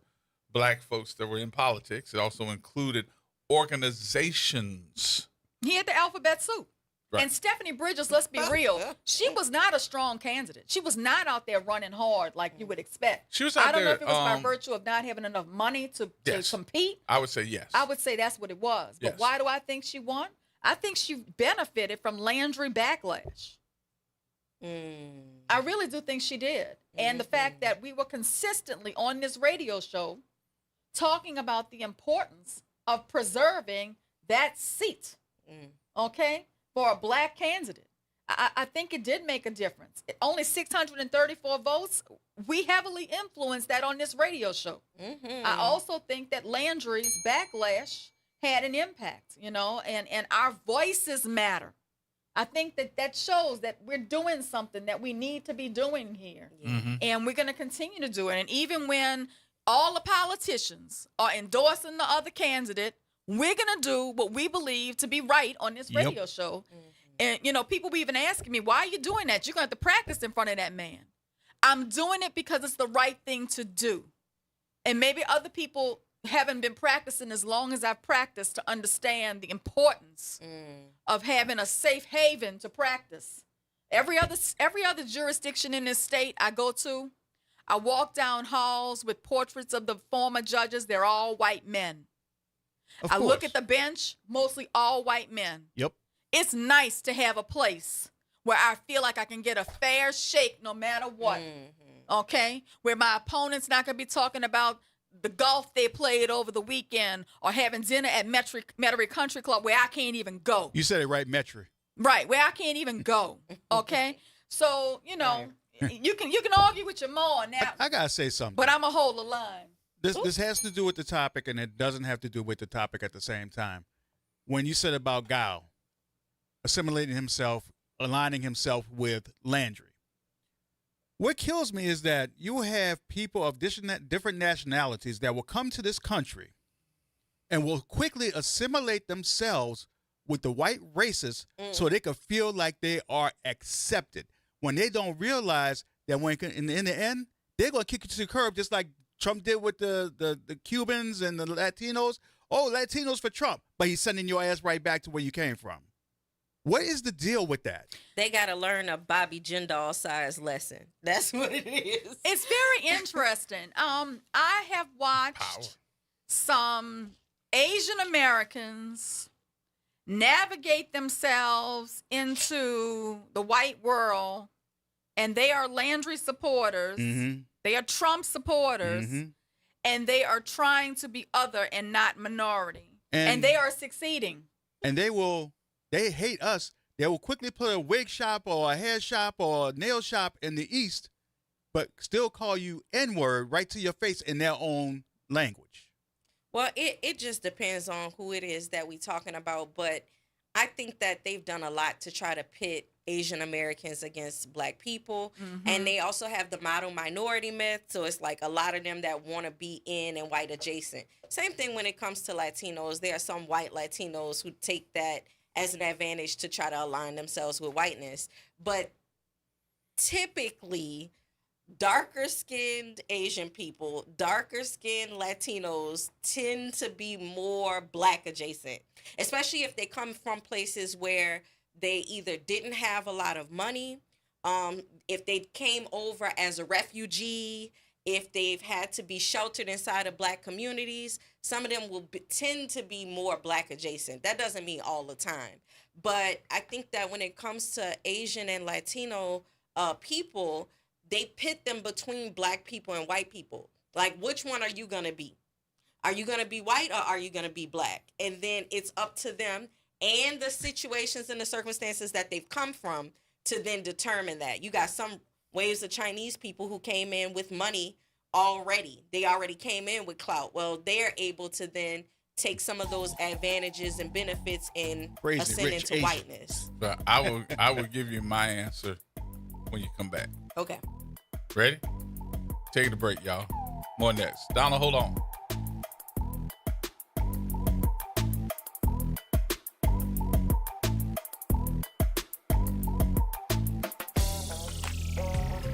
black folks that were in politics, it also included organizations. He had the alphabet soup. Right. And Stephanie Bridges, let's be real, she was not a strong candidate. She was not out there running hard like you would expect. She was out I don't know there, if it was by virtue of not having enough money to compete. I would say yes. I would say that's what it was. But Yes. why do I think she won? I think she benefited from Landry backlash. I really do think she did. And the fact that we were consistently on this radio show talking about the importance of preserving that seat, okay, for a black candidate. I think it did make a difference. Only 634 votes. We heavily influenced that on this radio show. I also think that Landry's backlash had an impact, you know, and our voices matter. I think that shows that we're doing something that we need to be doing here. And we're going to continue to do it. And even when all the politicians are endorsing the other candidate, we're going to do what we believe to be right on this radio show. And, you know, people be even asking me, why are you doing that? You're going to have to practice in front of that man. I'm doing it because it's the right thing to do. And maybe other people haven't been practicing as long as I've practiced to understand the importance of having a safe haven to practice. Every other jurisdiction in this state I go to, I walk down halls with portraits of the former judges. They're all white men. I look at the bench, mostly all white men. Yep. It's nice to have a place where I feel like I can get a fair shake no matter what. Okay? Where my opponent's not going to be talking about the golf they played over the weekend or having dinner at Metairie Country Club where I can't even go. You said it right, Metairie. Right, where I can't even go. Okay? So, you know, you can argue with your mom now. I got to say something. But I'm going to hold the line. This has to do with the topic, and it doesn't have to do with the topic at the same time. When you said about Gao assimilating himself, aligning himself with Landry, what kills me is that you have people of different nationalities that will come to this country and will quickly assimilate themselves with the white racists so they can feel like they are accepted, when they don't realize that in the end, they're going to kick you to the curb just like Trump did with the Cubans and the Latinos. Oh, Latinos for Trump. But he's sending your ass right back to where you came from. What is the deal with that? They got to learn a Bobby Jindal size lesson. That's what it is. It's very interesting. I have watched some Asian Americans navigate themselves into the white world, and they are Landry supporters. They are Trump supporters, and they are trying to be other and not minority. And they are succeeding. And they hate us. They will quickly put a wig shop or a hair shop or a nail shop in the East, but still call you N-word right to your face in their own language. Well, it just depends on who it is that we're talking about. But I think that they've done a lot to try to pit Asian Americans against black people. And they also have the model minority myth. So it's like a lot of them that want to be in and white adjacent. Same thing when it comes to Latinos. There are some white Latinos who take that as an advantage to try to align themselves with whiteness. But typically, darker-skinned Asian people, darker-skinned Latinos tend to be more black adjacent, especially if they come from places where they either didn't have a lot of money, if they came over as a refugee, if they've had to be sheltered inside of black communities. Some of them will tend to be more black adjacent. That doesn't mean all the time. But I think that when it comes to Asian and Latino people, they pit them between black people and white people. Like, which one are you going to be? Are you going to be white or are you going to be black? And then it's up to them and the situations and the circumstances that they've come from to then determine that. You got some waves of Chinese people who came in with money already. They already came in with clout. Well, they're able to then take some of those advantages and benefits and ascend into whiteness. But I will give you my answer when you come back. Okay. Ready? Take a break, y'all. More next. Donald, hold on.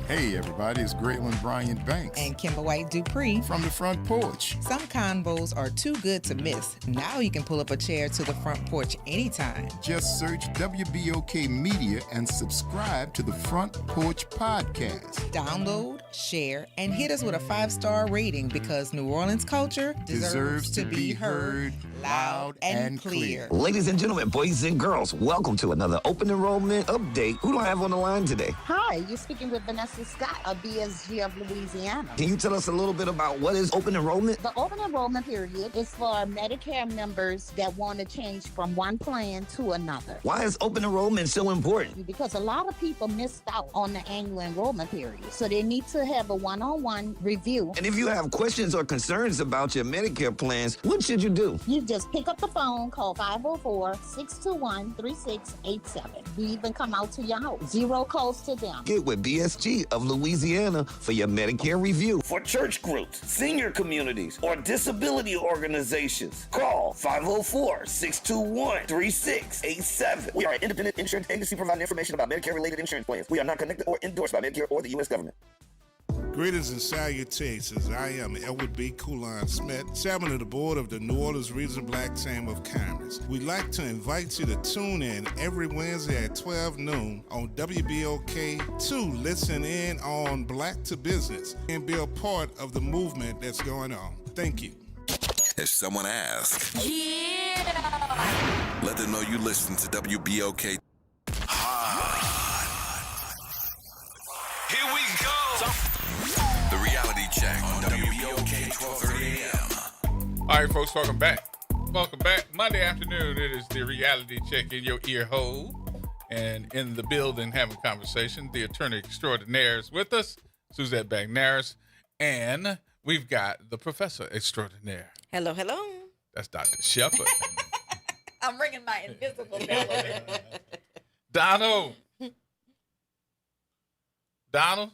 Hey everybody, it's Graylin Bryant Banks and Kimber White Dupree from the front porch. Some combos are too good to miss. Now you can pull up a chair to the front porch anytime. Just search WBOK Media and subscribe to the Front Porch Podcast. Download, share, and hit us with a 5-star rating because New Orleans culture deserves to be heard loud and clear. Ladies and gentlemen, boys and girls, welcome to another open enrollment update. Who do I have on the line today? Hi, you're speaking with Vanessa Scott of BSG of Louisiana. Can you tell us a little bit about what is open enrollment? The open enrollment period is for Medicare members that want to change from one plan to another. Why is open enrollment so important? Because a lot of people missed out on the annual enrollment period, so they need to have a one-on-one review. And if you have questions or concerns about your Medicare plans, what should you do? You just pick up the phone, call 504-621-3687. We even come out to your house. Zero cost to them. Get with BSG of Louisiana for your Medicare review. For church groups, senior communities, or disability organizations, call 504-621-3687. We are an independent insurance agency providing information about Medicare-related insurance plans. We are not connected or endorsed by Medicare or the U.S. government. Greetings and salutations. I am Edward B. Coulon Smith, chairman of the board of the New Orleans Regional Black Chamber of Commerce. We'd like to invite you to tune in every Wednesday at 12 noon on WBOK to listen in on Black to Business and be a part of the movement that's going on. Thank you. If someone asks, Yeah! let them know you listen to WBOK. Here we go. The reality check on WBOK 1230 AM. All right, folks, welcome back. Welcome back. Monday afternoon, it is the reality check in your ear hole. And in the building, having conversation, the attorney extraordinaire is with us, Suzette Bagnaris. And we've got the professor extraordinaire. Hello, hello. That's Dr. Shepard. I'm ringing my invisible bell. Donald. Donald?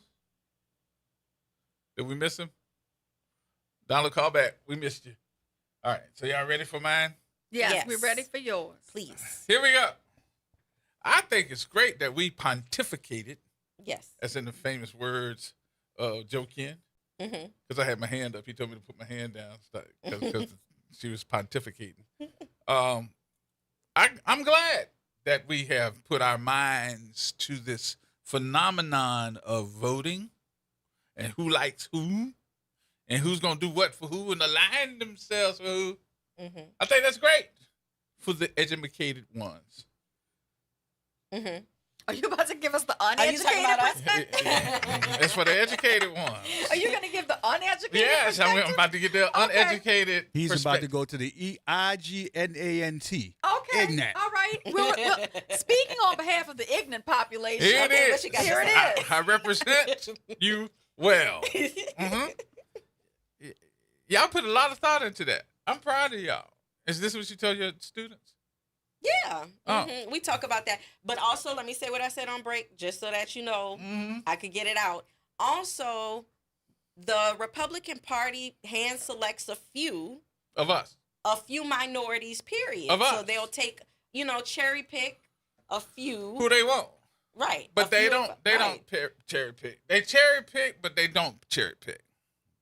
Did we miss him? Donald, call back. We missed you. All right. So y'all ready for mine? Yes, we're ready for yours. Please. Here we go. I think it's great that we pontificated. Yes. As in the famous words of Joe Ken. Because I had my hand up. He told me to put my hand down because she was pontificating. I'm glad that we have put our minds to this phenomenon of voting and who likes who and who's going to do what for who and align themselves for who. I think that's great for the educated ones. Are you about to give us the uneducated perspective? It's for the educated ones. Are you going to give the uneducated Yes, I'm about to get the uneducated He's about to go to the EIGNANT. Okay. Ignorant. All right. Well, speaking on behalf of the ignorant population. Here it is. What you got Here it is. I represent you well. Y'all put a lot of thought into that. I'm proud of y'all. Is this what you tell your students? Yeah. We talk about that. But also, let me say what I said on break, just so that you know, I could get it out. Also, the Republican Party hand selects a few. Of us. A few minorities, period. Of us. So they'll take, cherry pick a few. Who they want. Right. But they don't cherry pick. They cherry pick, but they don't cherry pick.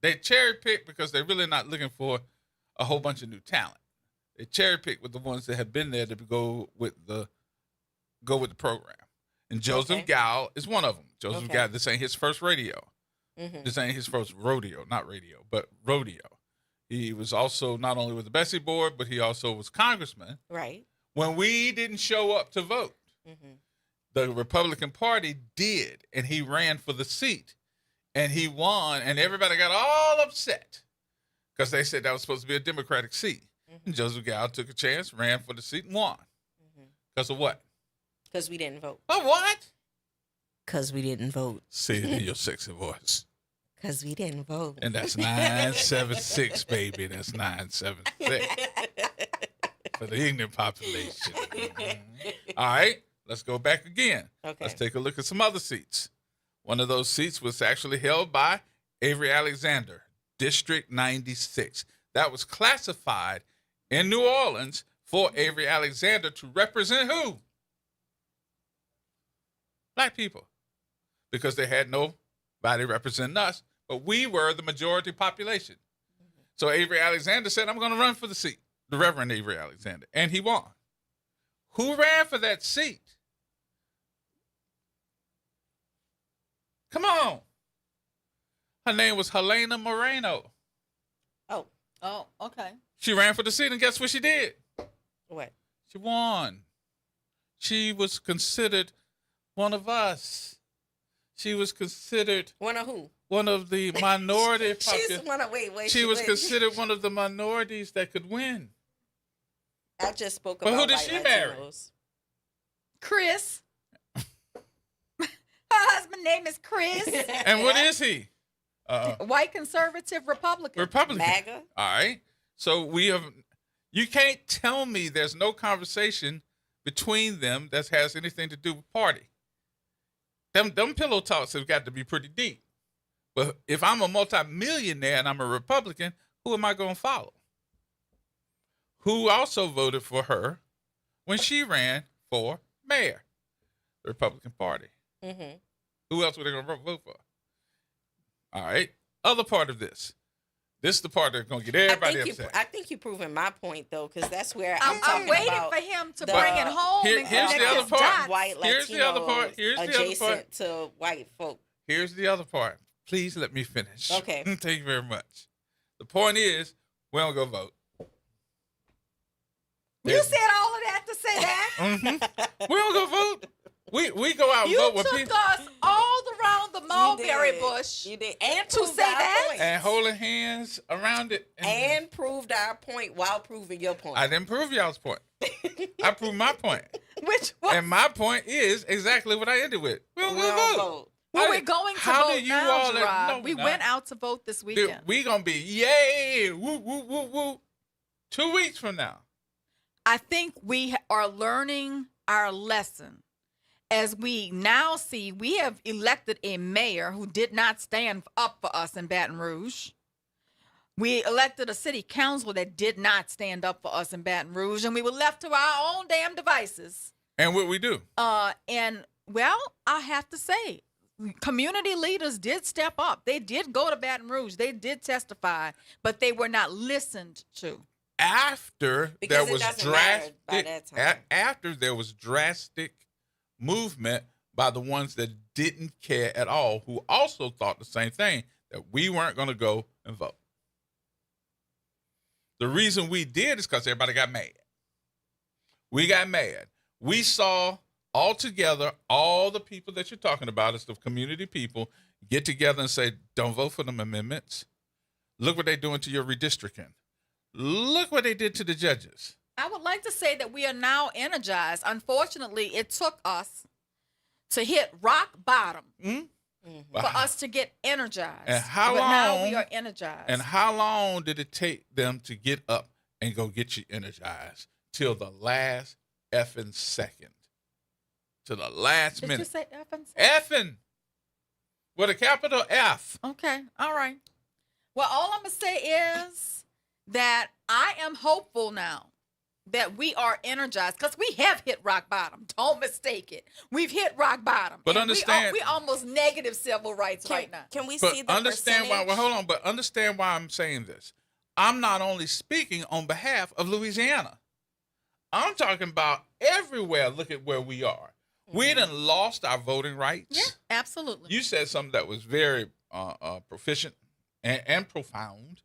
They cherry pick because they're really not looking for a whole bunch of new talent. They cherry pick with the ones that have been there to go with the program. And Joseph Gow is one of them. Joseph Gow, this ain't his first rodeo. This ain't his first rodeo, not radio, but rodeo. He was also not only with the Bessie Board, but he also was congressman. Right. When we didn't show up to vote, the Republican Party did, and he ran for the seat, and he won, and everybody got all upset because they said that was supposed to be a Democratic seat. And Joseph Gow took a chance, ran for the seat, and won. Because of what? Because we didn't vote. Oh, what? Because we didn't vote. Say it in your sexy voice. Because we didn't vote. And that's 976, baby. That's 976. For the ignorant population. All right, let's go back again. Okay. Let's take a look at some other seats. One of those seats was actually held by Avery Alexander, District 96. That was classified in New Orleans for Avery Alexander to represent who? Black people. Because they had nobody representing us, but we were the majority population. So Avery Alexander said, I'm going to run for the seat, the Reverend Avery Alexander, and he won. Who ran for that seat? Come on. Her name was Helena Moreno. Oh, okay. She ran for the seat, and guess what she did? What? She won. She was considered one of us. She was considered one of who? One of the minority. She's one of She was considered one of the minorities that could win. I just spoke But about. who did she marry? Chris. Her husband's name is Chris. And what is he? White conservative Republican. Republican. MAGA. All right. So we have. You can't tell me there's no conversation between them that has anything to do with party. Them pillow talks have got to be pretty deep. But if I'm a multimillionaire and I'm a Republican, who am I going to follow? Who also voted for her when she ran for mayor? The Republican Party. Mm-hmm. Who else were they going to vote for? All right. Other part of this. This is the part that's going to get everybody upset. I think you're proving my point, though, because that's where I'm waiting for him to bring it home. Here's the other part. White Here's the other part. Here's the other part. Adjacent to white folk. Here's the other part. Please let me finish. Okay. Thank you very much. The point is, we don't go vote. You said all of that to say that? Mm-hmm. We don't go vote. We go out and vote with people. You took us all around the mulberry bush. You did. And to proved say our that? point. And holding hands around it. And proved our point while proving your point. I didn't prove y'all's point. I proved my point. Which one? And my point is exactly what I ended with. We don't go vote. Well, we're going to how vote do you now, all Gerard. no, We we're went not. out to vote this weekend. We going to be, yay, woo, woo, woo, woo, 2 weeks from now. I think we are learning our lesson. As we now see, we have elected a mayor who did not stand up for us in Baton Rouge. We elected a city council that did not stand up for us in Baton Rouge, and we were left to our own damn devices. And what we do? And, well, I have to say, community leaders did step up. They did go to Baton Rouge. They did testify, but they were not listened to. After Because there was it doesn't matter by drastic, that time. after there was drastic movement by the ones that didn't care at all, who also thought the same thing, that we weren't going to go and vote. The reason we did is because everybody got mad. We got mad. We saw all together all the people that you're talking about as the community people get together and say, don't vote for them amendments. Look what they're doing to your redistricting. Look what they did to the judges. I would like to say that we are now energized. Unfortunately, it took us to hit rock bottom for us to get energized. And how but long? now we are energized. And how long did it take them to get up and go get you energized? Till the last effing second. To the last Did minute. you say effing? Effing. With a capital F. Okay. All right. Well, all I'm going to say is that I am hopeful now that we are energized because we have hit rock bottom. Don't mistake it. We've hit rock bottom. But And understand- we almost negative civil rights right now. Can we But see the understand why. percentage? Well, hold on. But understand why I'm saying this. I'm not only speaking on behalf of Louisiana. I'm talking about everywhere. Look at where we are. We done lost our voting rights. Yeah, absolutely. You said something that was very proficient and profound,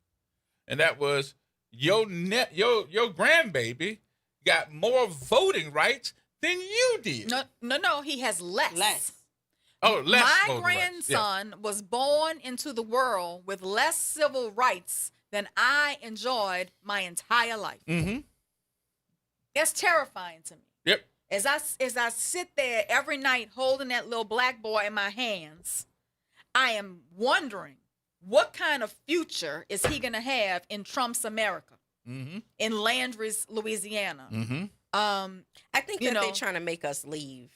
and that was your grandbaby got more voting rights than you did. No. He has less. Oh, less. My voting rights. Yeah. grandson was born into the world with less civil rights than I enjoyed my entire life. Mm-hmm. That's terrifying to me. Yep. As I sit there every night holding that little black boy in my hands, I am wondering what kind of future is he going to have in Trump's America, in Landry's Louisiana. I think that they're trying to make us leave.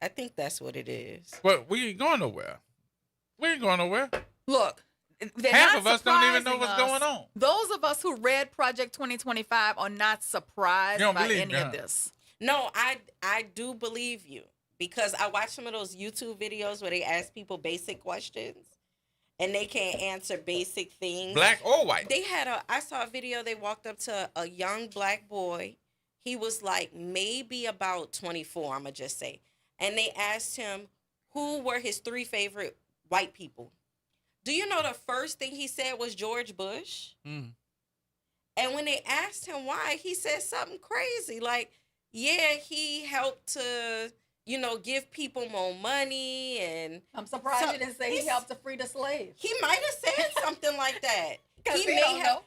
I think that's what it is. But we ain't going nowhere. We ain't going nowhere. Look, half of us don't even know what's going on. Those of us who read Project 2025 are not surprised by any of this. No, I do believe you, because I watched some of those YouTube videos where they ask people basic questions and they can't answer basic things. Black or white. I saw a video, they walked up to a young black boy. He was like maybe about 24, I'm going to just say. And they asked him who were his 3 favorite white people. Do you know the first thing he said was George Bush? And when they asked him why, he said something crazy. Like, yeah, he helped to, give people more money. And I'm surprised you didn't say he helped to free the slaves. He might have said something like that. He may have.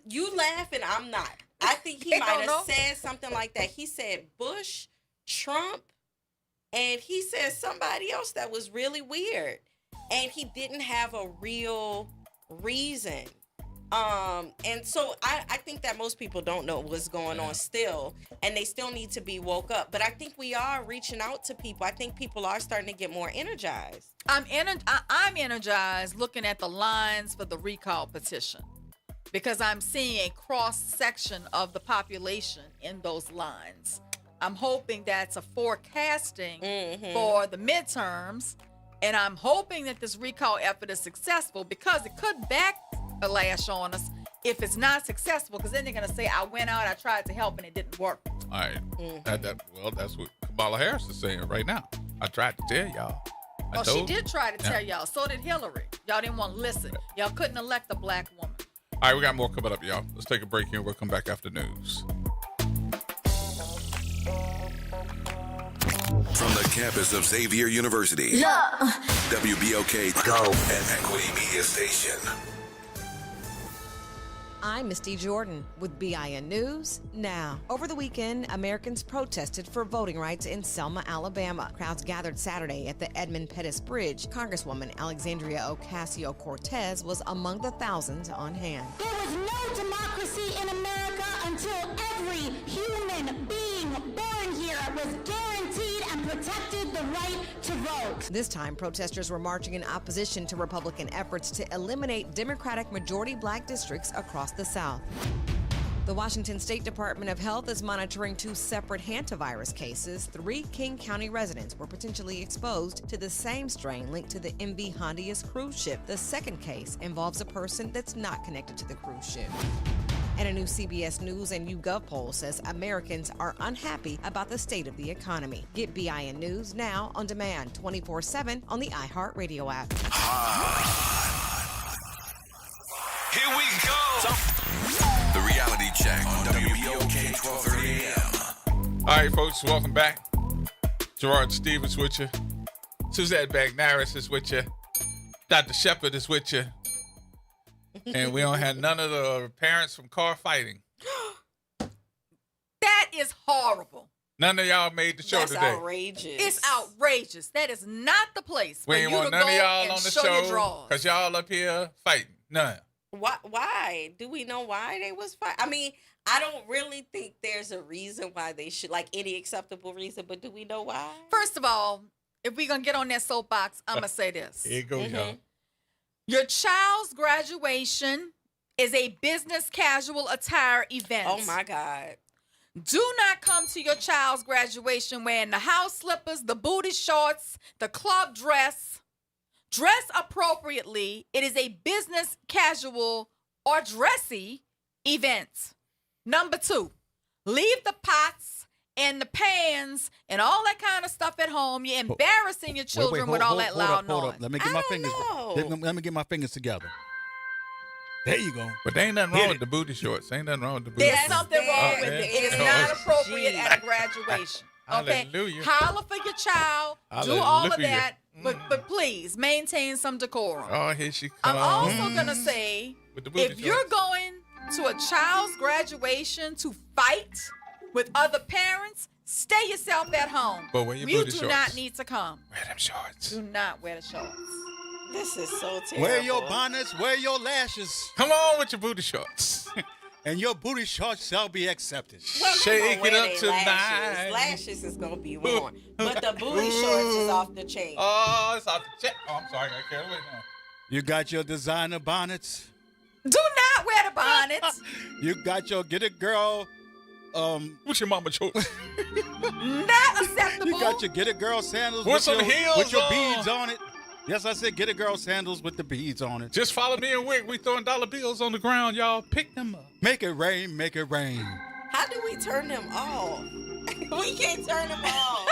You laughing, I'm not. I think he might have said something like that. He said Bush, Trump, and he said somebody else that was really weird. And he didn't have a real reason. And so I think that most people don't know what's going on still, and they still need to be woke up. But I think we are reaching out to people. I think people are starting to get more energized. I'm energized looking at the lines for the recall petition, because I'm seeing a cross-section of the population in those lines. I'm hoping that's a forecasting for the midterms, and I'm hoping that this recall effort is successful, because it could backlash on us if it's not successful, because then they're going to say, I went out, I tried to help, and it didn't work. All right. Well, that's what Kamala Harris is saying right now. I tried to tell y'all. She did try to tell y'all. So did Hillary. Y'all didn't want to listen. Y'all couldn't elect a black woman. All right, we got more coming up, y'all. Let's take a break here. We'll come back after news. From the campus of Xavier University, WBOK Go and Equity Media Station. I'm Misty Jordan with BIN News Now. Over the weekend, Americans protested for voting rights in Selma, Alabama. Crowds gathered Saturday at the Edmund Pettus Bridge. Congresswoman Alexandria Ocasio-Cortez was among the thousands on hand. There was no democracy in America until every human being born here was guaranteed and protected the right to vote. This time, protesters were marching in opposition to Republican efforts to eliminate Democratic majority black districts across the South. The Washington State Department of Health is monitoring 2 separate hantavirus cases. 3 King County residents were potentially exposed to the same strain linked to the MV Hondias cruise ship. The second case involves a person that's not connected to the cruise ship. And a new CBS News and YouGov poll says Americans are unhappy about the state of the economy. Get BIN News now on demand 24/7 on the iHeartRadio app. Here we go. The Reality Check on WBOK 1230 AM. All right, folks, welcome back. Gerard Stevens with you. Suzette Bagnaris is with you. Dr. Shepard is with you. And we don't have none of the parents from car fighting. That is horrible. None of y'all made the show That's today. outrageous. It's outrageous. That is not the place We for ain't you want to none go of y'all and on the show your show drawers. because y'all up here fighting. None. Why? Do we know why they was fighting? I mean, I don't really think there's a reason why they should, like any acceptable reason, but do we know why? First of all, if we're going to get on that soapbox, I'm going to say this. Here you go, y'all. Your child's graduation is a business casual attire event. Oh, my God. Do not come to your child's graduation wearing the house slippers, the booty shorts, the club dress. Dress appropriately. It is a business casual or dressy event. Number 2, leave the pots and the pans and all that kind of stuff at home. You're embarrassing your children with all that loud noise. Hold up. Let me get my fingers. Let me get my fingers together. There you go. But there ain't nothing wrong with the booty shorts. Ain't nothing wrong with the booty There's shorts. something wrong with it. It is not appropriate at a graduation. Okay? Hallelujah. Holler for your child. Do all of that. But please, maintain some decorum. Oh, here she comes. I'm also going to say, With the booty if you're shorts. going to a child's graduation to fight with other parents, Stay yourself at home. But wear your you booty do shorts. not need to come. Wear them shorts. Do not wear the shorts. This is so terrible. Wear your bonnets, wear your lashes. Come on with your booty shorts. And your booty shorts shall be accepted. Well, Shake it up tonight. Lashes is going to be worn. But the booty shorts is off the chain. Oh, it's off the chain. Oh, I'm sorry. I can't wait now. You got your designer bonnets. Do not wear the bonnets. You got your get it girl. What's your mama choice? Not acceptable. You got your get it girl sandals With some your, heels with your on. beads on it. Yes, I said get a girl sandals with the beads on it. Just follow me and Wick. We throwing dollar bills on the ground, y'all. Pick them up. Make it rain, make it rain. How do we turn them off? We can't turn them off.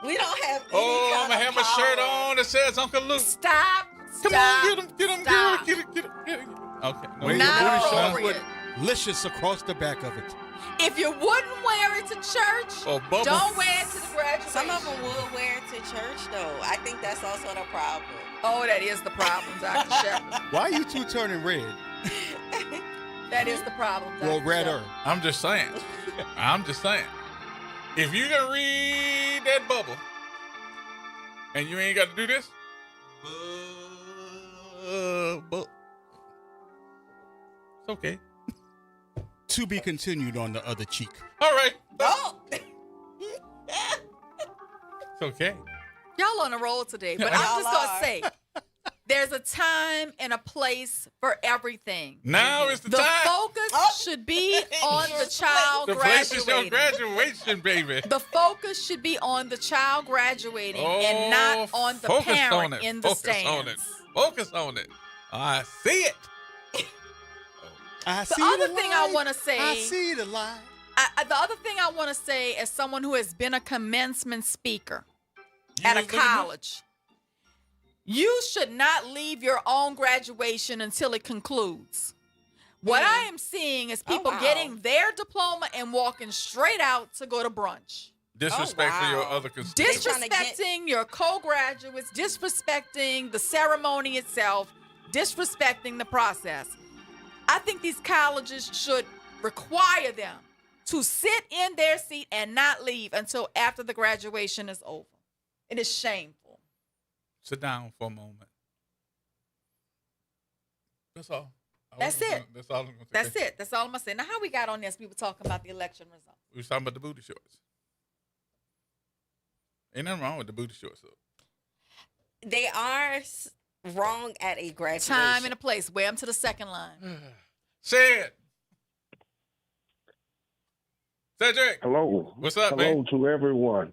We don't have any I'm kind gonna of have my power. shirt on that says Uncle Luke. Stop. Come on, get him, Stop. get him. Okay. No, Wear your Not booty shorts appropriate. with licious across the back of it. If you wouldn't wear it to church, Oh, Bubba. don't wear it to the graduation. Some of them would wear it to church, though. I think that's also the problem. Oh, that is the problem, Dr. Shepard. Why are you two turning red? That is the problem, Dr. Well, redder. Shepard. I'm just saying. If you can read that bubble and you ain't got to do this, it's okay. To be continued on the other cheek. All right. Oh! It's okay. Y'all on a roll today, but I'm just going to say, there's a time and a place for everything. Now is the The time. focus should be on the child The place is your graduating. graduation, baby. The focus should be on the child graduating and not on the focus parent on it. in the Focus stands. on it. Focus on it. I see it. I The see other the thing light. I want to say, I see the light. the other thing I want to say as someone who has been a commencement speaker You at a was looking at- college, you should not leave your own graduation until it concludes. What I am seeing is people wow. getting their diploma and walking straight out to go to brunch. Disrespect for your wow. other constituents. trying to get- Disrespecting your co-graduates, disrespecting the ceremony itself, disrespecting the process. I think these colleges should require them to sit in their seat and not leave until after the graduation is over. It is shameful. Sit down for a moment. That's all. That's it. That's all I'm going to say. That's it. That's all I'm going to say. Now, how we got on this? We were talking about the election results. We was talking about the booty shorts. Ain't nothing wrong with the booty shorts, though. They are wrong at a graduation. Time and a place. Wear them to the second line. Say it. Cedric. Hello. What's up, Hello man? to everyone.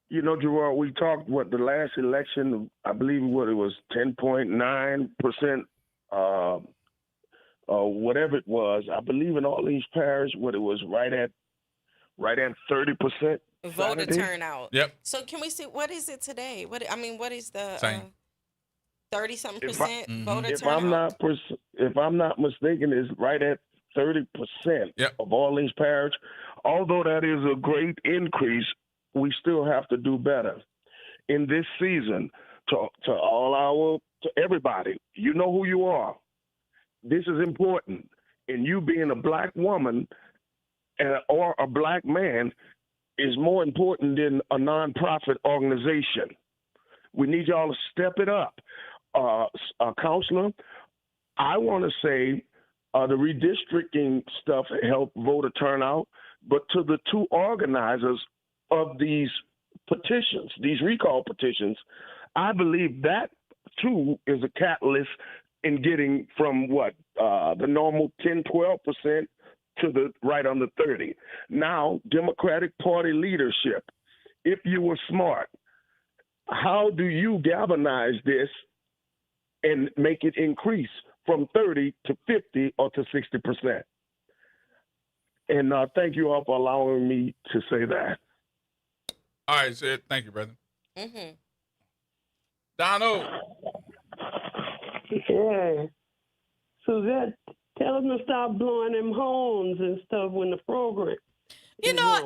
You know, Gerard, we talked the last election, I believe it was 10.9%, whatever it was. I believe in all these parishes, it was right at 30%. Voter Saturday. turnout. Yep. So can we see, what is it today? What is the Same. 30-something If I- percent voter If turnout? if I'm not mistaken, it's right at 30% Yep. of all these parishes. Although that is a great increase, we still have to do better in this season. To everybody, you know who you are. This is important, and you being a black woman or a black man is more important than a nonprofit organization. We need y'all to step it up. Counselor, I want to say the redistricting stuff helped voter turnout, but to the two organizers of these petitions, these recall petitions, I believe that too is a catalyst in getting from the normal 10-12% to the right under 30. Now, Democratic Party leadership, if you were smart, how do you galvanize this and make it increase from 30 to 50 or to 60%? And thank you all for allowing me to say that. All right, Sid. Thank you, brother. Mm-hmm. Donald. Yeah. Suzette, tell them to stop blowing them horns and stuff when the program. You know,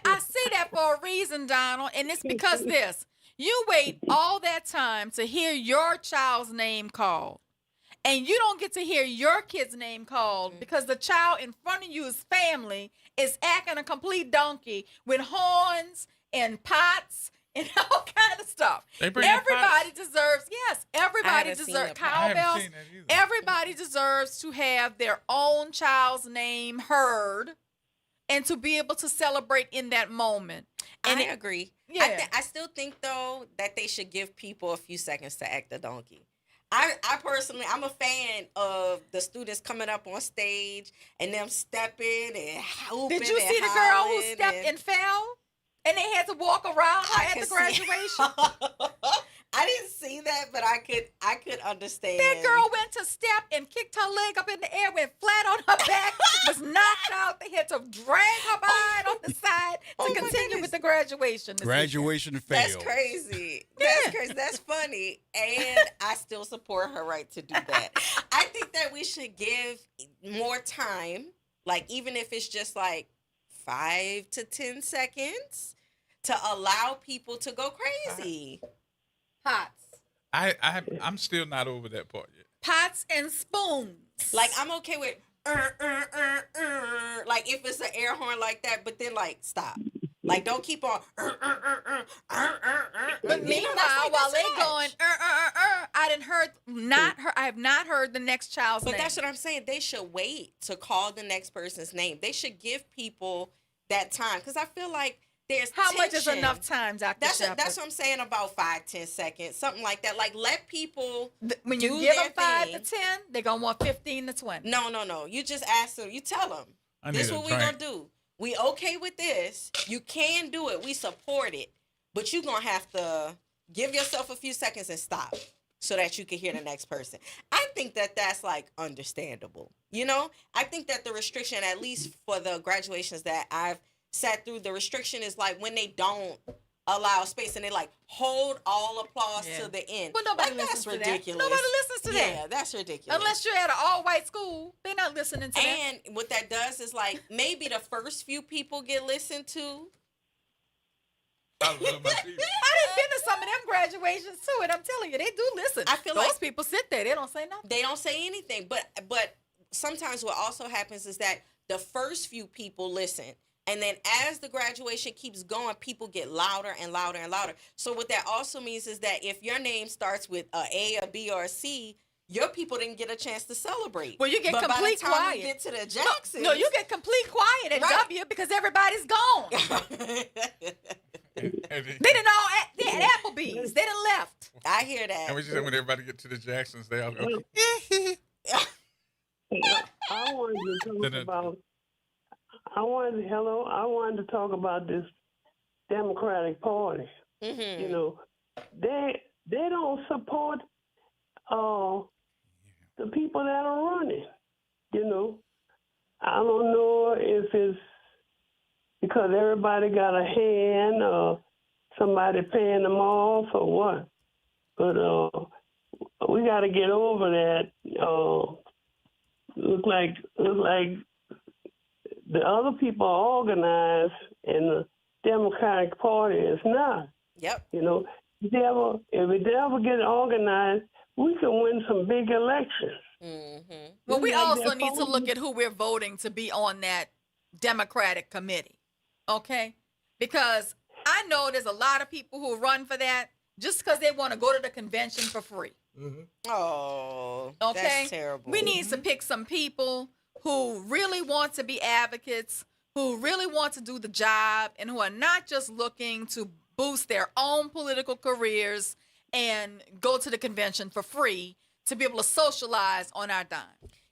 I say that for a reason, Donald, and it's because this. You wait all that time to hear your child's name called. and you don't get to hear your kid's name called because the child in front of you's family is acting a complete donkey with horns and pots and all kind of stuff. Everybody deserves, everybody deserves cowbells. Everybody deserves to have their own child's name heard and to be able to celebrate in that moment. And I agree. Yeah. I still think, though, that they should give people a few seconds to act a donkey. I personally, I'm a fan of the students coming up on stage and them stepping and hooping. Did you see the girl who stepped and fell? And they had to walk around her at the graduation? I didn't see that, but I could understand. That girl went to step and kicked her leg up in the air, went flat on her back, was knocked out. They had to drag her behind on the side to continue with the graduation. Graduation failed. That's crazy. That's crazy. That's funny. And I still support her right to do that. I think that we should give more time, like even if it's just like 5 to 10 seconds, to allow people to go crazy. Pots. I'm still not over that part yet. Pots and spoons. Like, I'm okay with like if it's an air horn like that, but then like stop. Like, don't keep on. But meanwhile, while they going, I have not heard the next child's name. But that's what I'm saying. They should wait to call the next person's name. They should give people that time, because I feel like there's how tension. much is enough time, Dr. Shepard? That's what I'm saying, about 5-10 seconds, something like that. Like, let people when you give them 5 to 10, they're gonna want 15 to 20. No. You just ask them. You tell them. This is what we're gonna do. We okay with this. You can do it. We support it. But you're going to have to give yourself a few seconds and stop so that you can hear the next person. I think that that's, like, understandable. You know? I think that the restriction, at least for the graduations that I've sat through, the restriction is, like, when they don't allow space and they, like, hold all applause to the end. Well, nobody like, listens that's to ridiculous. that. Nobody listens to that. Yeah, that's ridiculous. Unless you're at an all-white school, they're not listening to that. And what that does is, like, maybe the first few people get listened to. I done been to some of them graduations too, and I'm telling you, they do listen. I feel those like people sit there, they don't say nothing. They don't say anything. But sometimes what also happens is that the first few people listen. And then as the graduation keeps going, people get louder and louder and louder. So what that also means is that if your name starts with a B, or a C, your people didn't get a chance to celebrate. Well, you get but complete by the time quiet. we get to the Jacksons, No, you get complete quiet at W because everybody's gone. They didn't all they had Applebee's. They done left. I hear that. And we just said when everybody get to the Jacksons, they all go. I wanted to talk about this Democratic Party. Mm-hmm. You know, they don't support the people that are running. You know, I don't know if it's because everybody got a hand or somebody paying them off or what. But we got to get over that. Look like the other people are organized and the Democratic Party is not. Yep. You know, if we ever get organized, we can win some big elections. Mm-hmm. Well, we also need to look at who we're voting to be on that Democratic committee. Okay? Because I know there's a lot of people who run for that just because they want to go to the convention for free. Mm-hmm. Oh, okay? That's terrible. We need to pick some people who really want to be advocates, who really want to do the job, and who are not just looking to boost their own political careers and go to the convention for free to be able to socialize on our dime.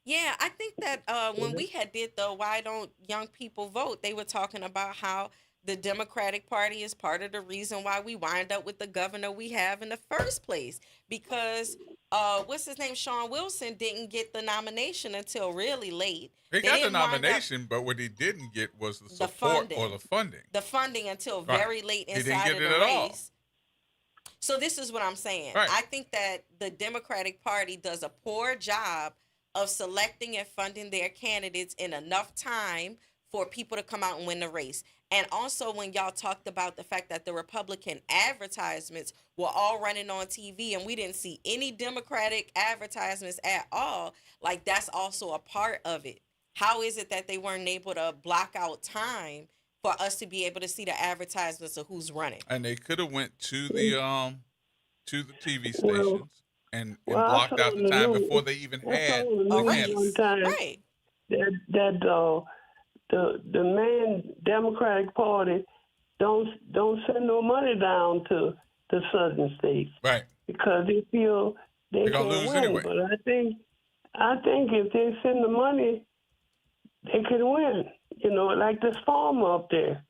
Yeah, I think that when we had did the Why Don't Young People Vote, they were talking about how the Democratic Party is part of the reason why we wind up with the governor we have in the first place. Because, what's his name, Sean Wilson, didn't get the nomination until really late. He got the nomination, but what he didn't get was the support or the funding. The funding until very late inside he didn't get of it the at race. all. So this is what I'm saying. Right. I think that the Democratic Party does a poor job of selecting and funding their candidates in enough time for people to come out and win the race. And also when y'all talked about the fact that the Republican advertisements were all running on TV and we didn't see any Democratic advertisements at all, like that's also a part of it. How is it that they weren't able to block out time for us to be able to see the advertisements of who's running? And they could have went to the TV stations Well, and I blocked saw out in the the time news. before they even I saw had in the a news candidate. one time Right. that the main Democratic Party don't send no money down to the southern states, Right. because they feel they They're gonna can't lose win. anyway. But I think if they send the money, they can win. You know, like this farmer up there.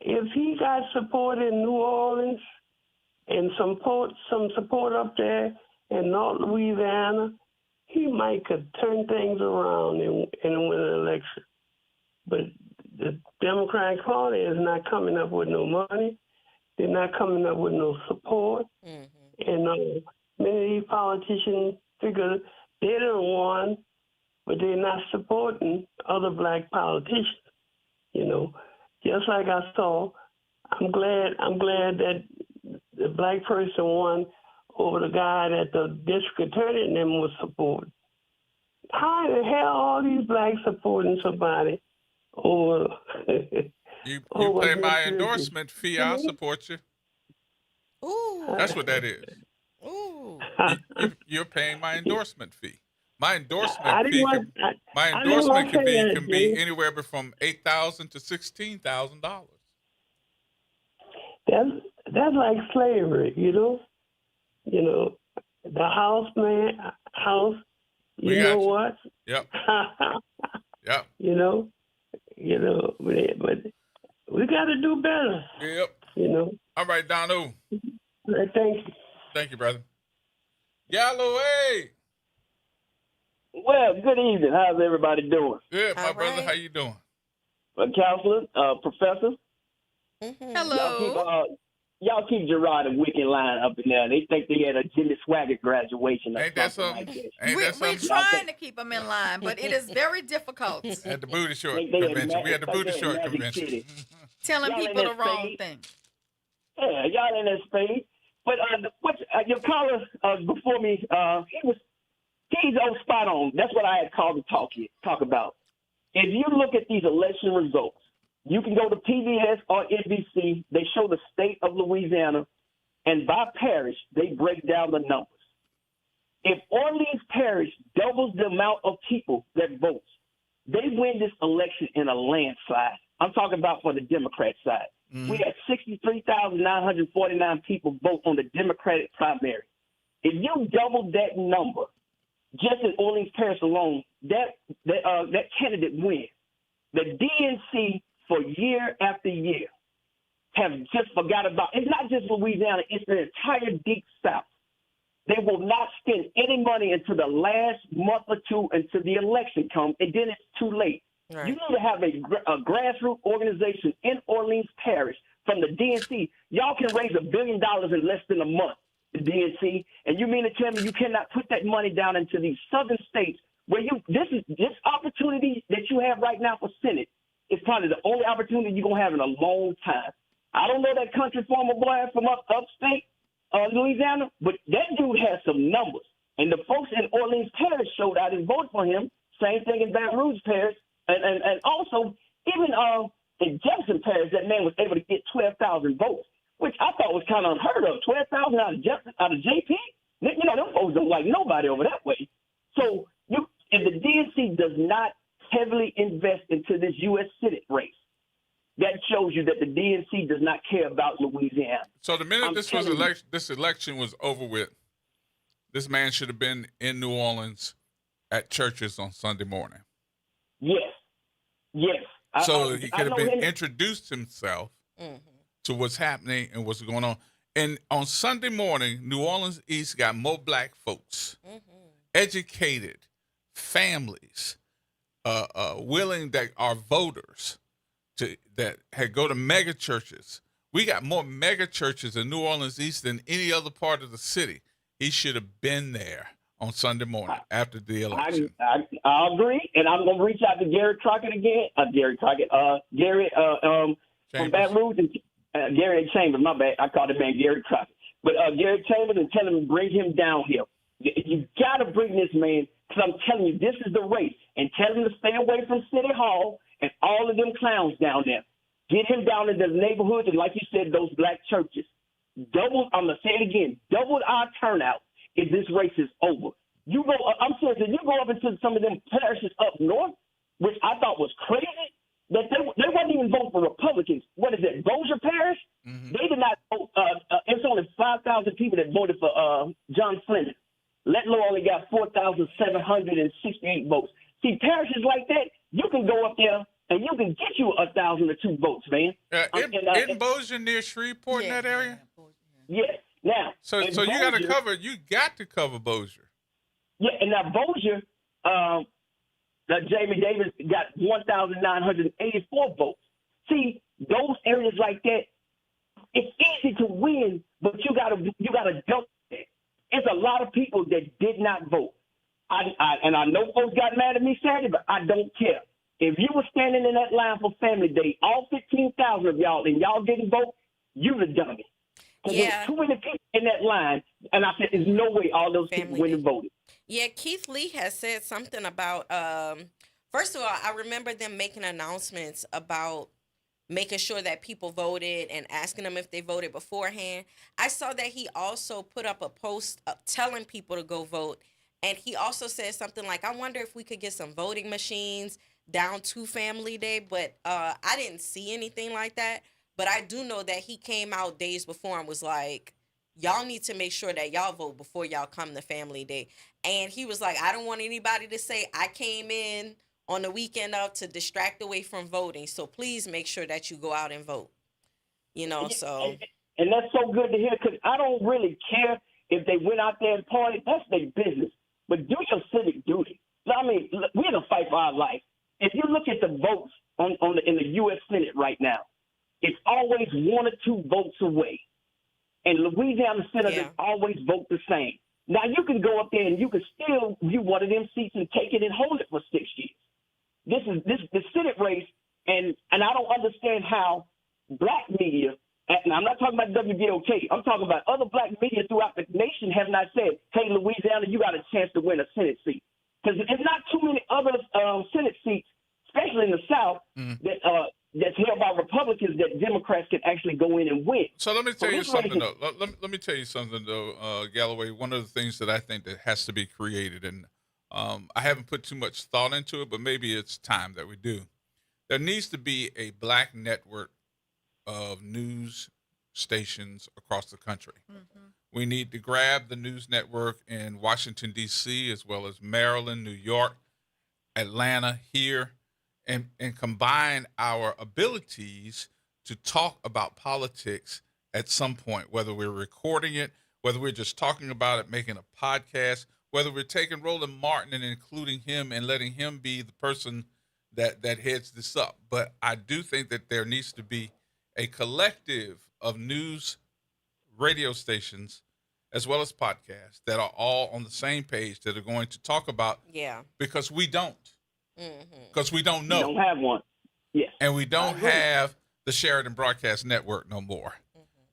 If he got support in New Orleans and some support up there in North Louisiana, he might could turn things around and win an election. But the Democratic Party is not coming up with no money. They're not coming up with no support. Mm-hmm. And many of these politicians figure they don't want, but they're not supporting other black politicians. You know, just like I saw, I'm glad that the black person won over the guy that the district attorney and them was supporting. How the hell all these blacks supporting somebody over? You over pay my district? endorsement fee, I'll support you. Ooh. That's what that is. Ooh. You're paying my endorsement fee. My I endorsement didn't fee want- can, my I didn't endorsement want to say that, can be Jay. anywhere from $8,000 to $16,000. That's like slavery, you know. You know, the house. We You got know you. what? Yep. Yep. You know, but we got to do better. Yep. You know. All right, Donu. Thank you. Thank you, brother. Galloway. Well, good evening. How's everybody doing? Good, my brother. How you doing? Counselor, professor. Hello. Y'all keep Gerod and Wick in line up in there. They think they had a Jimmy Swaggart graduation or Ain't that something something? like that. We're trying to keep them in line, but it is very difficult. At the booty short They had convention. We had the booty they had short Magic convention. City. Telling Y'all in people the that wrong space. thing. Yeah, y'all in that space. But your caller before me, he's on spot on. That's what I had called to talk about. If you look at these election results, you can go to PBS or NBC. They show the state of Louisiana, and by parish, they break down the numbers. If Orleans Parish doubles the amount of people that votes, they win this election in a landslide. I'm talking about for the Democrat side. Mm-hmm. We had 63,949 people vote on the Democratic primary. If you double that number, just in Orleans Parish alone, that candidate wins. The DNC, for year after year, have just forgot about. It's not just Louisiana; it's the entire Deep South. They will not spend any money until the last month or two until the election comes, and then it's too late. Right. You need to have a grassroots organization in Orleans Parish from the DNC. Y'all can raise $1 billion in less than a month, the DNC, and you mean to tell me you cannot put that money down into these southern states where this opportunity that you have right now for Senate is probably the only opportunity you're gonna have in a long time. I don't know that country farmer boy from upstate Louisiana, but that dude has some numbers, and the folks in Orleans Parish showed out and voted for him. Same thing in Baton Rouge Parish. And also, even in Jefferson Parish, that man was able to get 12,000 votes, which I thought was kind of unheard of. 12,000 out of JP? You know, them folks don't like nobody over that way. So if the DNC does not heavily invest into this U.S. Senate race, that shows you that the DNC does not care about Louisiana. So the minute this election was over with, this man should have been in New Orleans at churches on Sunday morning. Yes. So he could have been introduced himself to what's happening and what's going on. And on Sunday morning, New Orleans East got more black folks, educated families, willing that are voters that had go to mega churches. We got more mega churches in New Orleans East than any other part of the city. He should have been there on Sunday morning after the election. I agree, and I'm going to reach out to Gary Crockett again. Gary from Baton Rouge, and Gary Chambers. My bad, I called the man Gary Crockett. But Gary Chambers, and tell him to bring him down here. You got to bring this man, because I'm telling you, this is the race. And tell him to stay away from City Hall and all of them clowns down there. Get him down in the neighborhoods, and like you said, those black churches. I'm going to say it again, double our turnout if this race is over. I'm serious, if you go up into some of them parishes up north, which I thought was crazy, that they wouldn't even vote for Republicans. What is it, Bossier Parish? Mm-hmm. They did not vote. It's only 5,000 people that voted for John Flynn. Letlow only got 4,768 votes. See, parishes like that, you can go up there and you can get you 1,000 or 2 votes, man. Isn't Bossier near Shreveport in that area? Yes. Now, so you got to cover Bossier. Yeah, and now Bossier, Jamie Davis got 1,984 votes. See, those areas like that, it's easy to win, but you gotta dump it. It's a lot of people that did not vote. I know folks got mad at me Saturday, but I don't care. If you were standing in that line for Family Day, all 15,000 of y'all, and y'all didn't vote, you'd have done it. Yeah. There's too many people in that line, and I said, there's no way all those people went and voted. Yeah, Keith Lee has said something about, first of all, I remember them making announcements about making sure that people voted and asking them if they voted beforehand. I saw that he also put up a post telling people to go vote. And he also said something like, I wonder if we could get some voting machines down to Family Day. But I didn't see anything like that. But I do know that he came out days before and was like, y'all need to make sure that y'all vote before y'all come to Family Day. And he was like, I don't want anybody to say I came in on the weekend of to distract away from voting. So please make sure that you go out and vote. You know, so. And that's so good to hear, because I don't really care if they went out there and partied. That's their business. But do your civic duty. I mean, we're in a fight for our life. If you look at the votes in the U.S. Senate right now, it's always 1 or 2 votes away. And Louisiana senators always vote the same. Now, you can go up there and you can still view one of them seats and take it and hold it for 6 years. This is the Senate race, and I don't understand how black media, and I'm not talking about WBOK, I'm talking about other black media throughout the nation have not said, hey, Louisiana, you got a chance to win a Senate seat. Because there's not too many other Senate seats, especially in the South, that's held by Republicans that Democrats can actually go in and win. So let me tell you something, though. Let me tell you something, though, Galloway. One of the things that I think that has to be created, and I haven't put too much thought into it, but maybe it's time that we do. There needs to be a black network of news stations across the country. Mm-hmm. We need to grab the news network in Washington, D.C., as well as Maryland, New York, Atlanta, here, and combine our abilities to talk about politics at some point, whether we're recording it, whether we're just talking about it, making a podcast, whether we're taking Roland Martin and including him and letting him be the person that heads this up. But I do think that there needs to be a collective of news radio stations as well as podcasts that are all on the same page that are going to talk about, because we don't. Because we don't know. We don't have one. Yes. And we don't have the Sheridan Broadcast Network no more.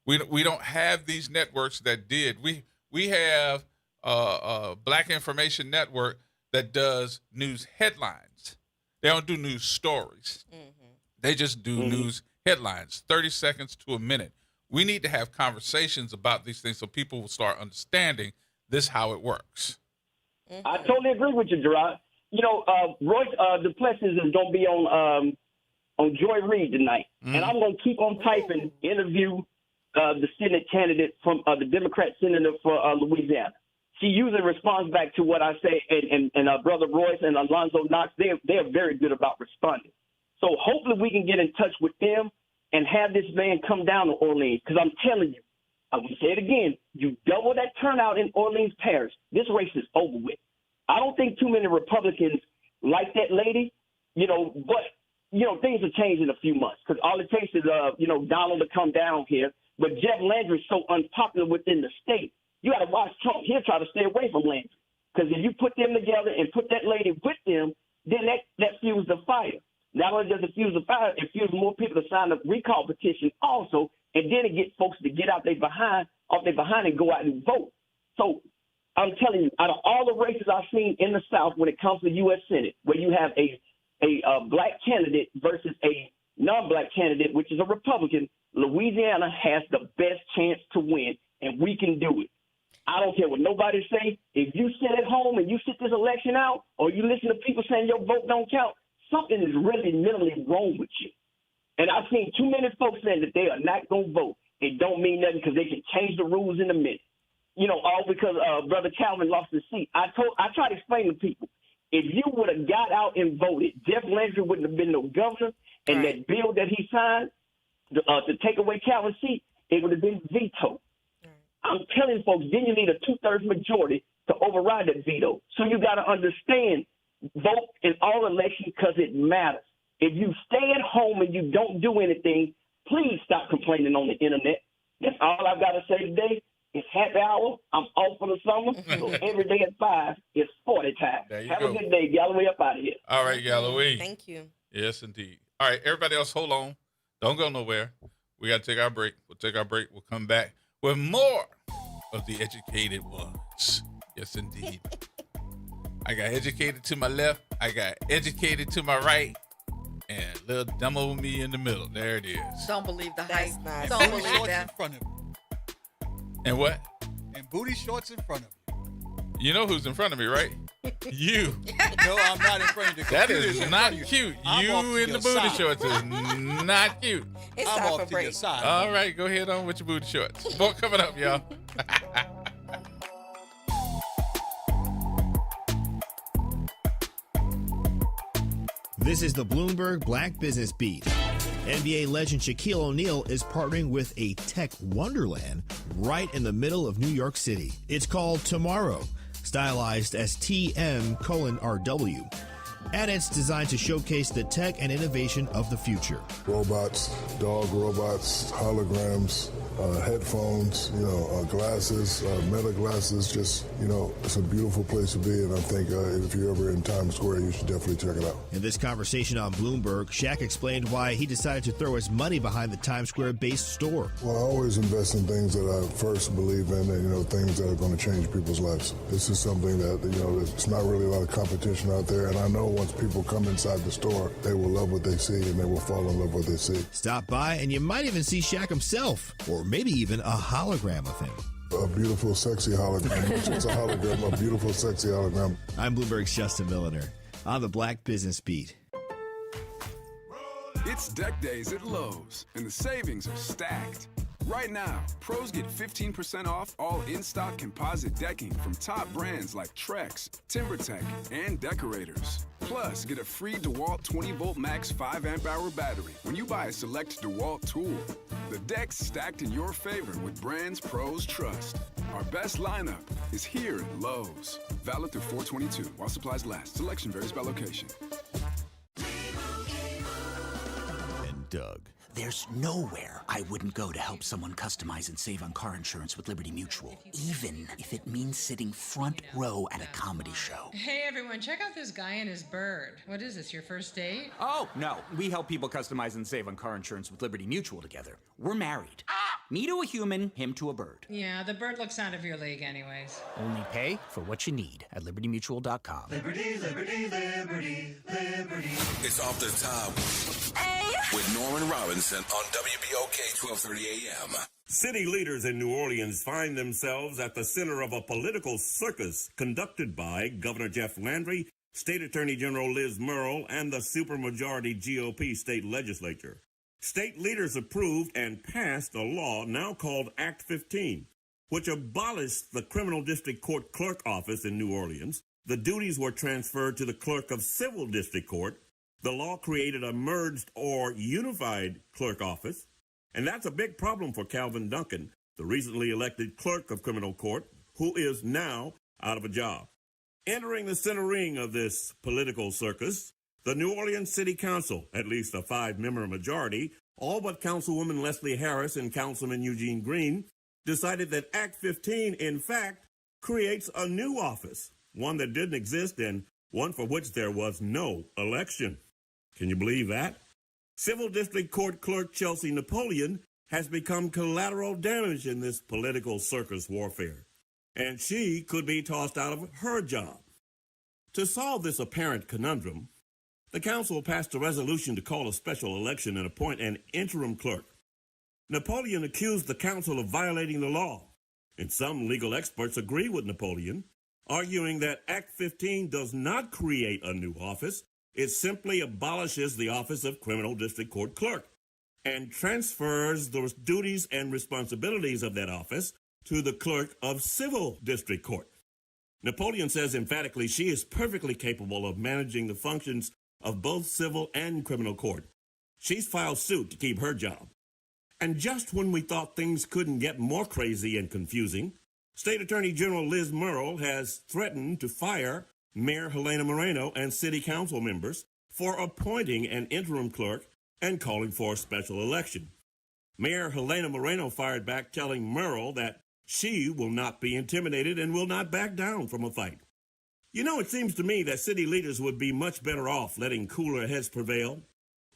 Mm-hmm. We don't have these networks that did. We have a Black Information Network that does news headlines. They don't do news stories. Mm-hmm. They just do news headlines, 30 seconds to a minute. We need to have conversations about these things so people will start understanding this, how it works. Mm-hmm. I totally agree with you, Gerard. You know, Royce Duplessis is going to be on Joy Reid tonight. Mm-hmm. And I'm going to keep on typing interview the Senate candidate from the Democrat senator for Louisiana. She usually responds back to what I say, and Brother Royce and Alonzo Knox, they're very good about responding. So hopefully we can get in touch with them and have this man come down to Orleans. Because I'm telling you, I will say it again, you double that turnout in Orleans Parish, this race is over with. I don't think too many Republicans like that lady, but, things will change in a few months. Because all it takes is, Donald to come down here. But Jeff Landry is so unpopular within the state. You got to watch Trump. He'll try to stay away from Landry. Because if you put them together and put that lady with them, then that fuels the fire. Not only does it fuse the fire, it fuels more people to sign a recall petition also, and then it gets folks to get off their behind and go out and vote. So I'm telling you, out of all the races I've seen in the South when it comes to U.S. Senate, where you have a black candidate versus a non-black candidate, which is a Republican, Louisiana has the best chance to win, and we can do it. I don't care what nobody say. If you sit at home and you sit this election out, or you listen to people saying your vote don't count, something is really mentally wrong with you. And I've seen too many folks saying that they are not going to vote. It don't mean nothing because they can change the rules in a minute. You know, all because Brother Calvin lost his seat. I try to explain to people, if you would have got out and voted, Jeff Landry wouldn't have been no governor, and that bill that he signed to take away Calvin's seat, it would have been vetoed. I'm telling folks, then you need a 2/3 majority to override that veto. So you got to understand, vote in all elections because it matters. If you stay at home and you don't do anything, please stop complaining on the internet. That's all I've got to say today. It's happy hour. I'm off for the summer. So every day at 5 is 40 time. Have a good day. Galloway up out of here. All right, Galloway. Thank you. Yes, indeed. All right, everybody else, hold on. Don't go nowhere. We got to take our break. We'll take our break. We'll come back with more of the educated ones. Yes, indeed. I got educated to my left. I got educated to my right. And little dumb old me in the middle. There it is. Don't believe the hype. Nice. Don't believe Shorts that. in front of you. And what? And booty shorts in front of you. You know who's in front of me, right? You. No, I'm not in front of you. That is not cute. I'm off to You in your the booty side. shorts is not cute. It's I'm time off for to break. your side. All right, go ahead on with your booty shorts. More coming up, y'all. This is the Bloomberg Black Business Beat. NBA legend Shaquille O'Neal is partnering with a tech wonderland right in the middle of New York City. It's called Tomorrow, stylized as TM:RW. And it's designed to showcase the tech and innovation of the future. Robots, dog robots, holograms, headphones, glasses, meta glasses. Just, it's a beautiful place to be. And I think if you're ever in Times Square, you should definitely check it out. In this conversation on Bloomberg, Shaq explained why he decided to throw his money behind the Times Square-based store. Well, I always invest in things that I first believe in and, things that are going to change people's lives. This is something that, there's not really a lot of competition out there. And I know once people come inside the store, they will love what they see and they will fall in love with what they see. Stop by and you might even see Shaq himself, or maybe even a hologram of him. A beautiful, sexy hologram. It's a hologram, a beautiful, sexy hologram. I'm Bloomberg's Justin Milliner on the Black Business Beat. It's deck days at Lowe's, and the savings are stacked. Right now, pros get 15% off all in-stock composite decking from top brands like Trex, TimberTech, and Decorators. Plus, get a free DeWalt 20-volt max 5-amp-hour battery when you buy a select DeWalt tool. The deck's stacked in your favor with brands pros trust. Our best lineup is here at Lowe's. Valid through 4/22 while supplies last. Selection varies by location. And Doug. There's nowhere I wouldn't go to help someone customize and save on car insurance with Liberty Mutual, even if it means sitting front row at a comedy show. Hey everyone, check out this guy and his bird. What is this, your first date? Oh, no. We help people customize and save on car insurance with Liberty Mutual together. We're married. Me to a human, him to a bird. Yeah, the bird looks out of your league anyways. Only pay for what you need at libertymutual.com. Liberty, liberty, liberty, liberty. It's off the top with Norman Robinson on WBOK 1230 AM. City leaders in New Orleans find themselves at the center of a political circus conducted by Governor Jeff Landry, State Attorney General Liz Murrill, and the supermajority GOP state legislature. State leaders approved and passed a law now called Act 15, which abolished the criminal district court clerk office in New Orleans. The duties were transferred to the clerk of civil district court. The law created a merged or unified clerk office, and that's a big problem for Calvin Duncan, the recently elected clerk of criminal court, who is now out of a job. Entering the center ring of this political circus, the New Orleans City Council, at least a 5-member majority, all but Councilwoman Leslie Harris and Councilman Eugene Green, decided that Act 15, in fact, creates a new office, one that didn't exist, and one for which there was no election. Can you believe that? Civil District Court Clerk Chelsea Napoleon has become collateral damage in this political circus warfare, and she could be tossed out of her job. To solve this apparent conundrum, the council passed a resolution to call a special election and appoint an interim clerk. Napoleon accused the council of violating the law, and some legal experts agree with Napoleon, arguing that Act 15 does not create a new office. It simply abolishes the office of Criminal District Court Clerk and transfers the duties and responsibilities of that office to the Clerk of Civil District Court. Napoleon says emphatically she is perfectly capable of managing the functions of both civil and criminal court. She's filed suit to keep her job. And just when we thought things couldn't get more crazy and confusing, State Attorney General Liz Murrill has threatened to fire Mayor Helena Moreno and city council members for appointing an interim clerk and calling for a special election. Mayor Helena Moreno fired back, telling Murrill that she will not be intimidated and will not back down from a fight. You know, it seems to me that city leaders would be much better off letting cooler heads prevail,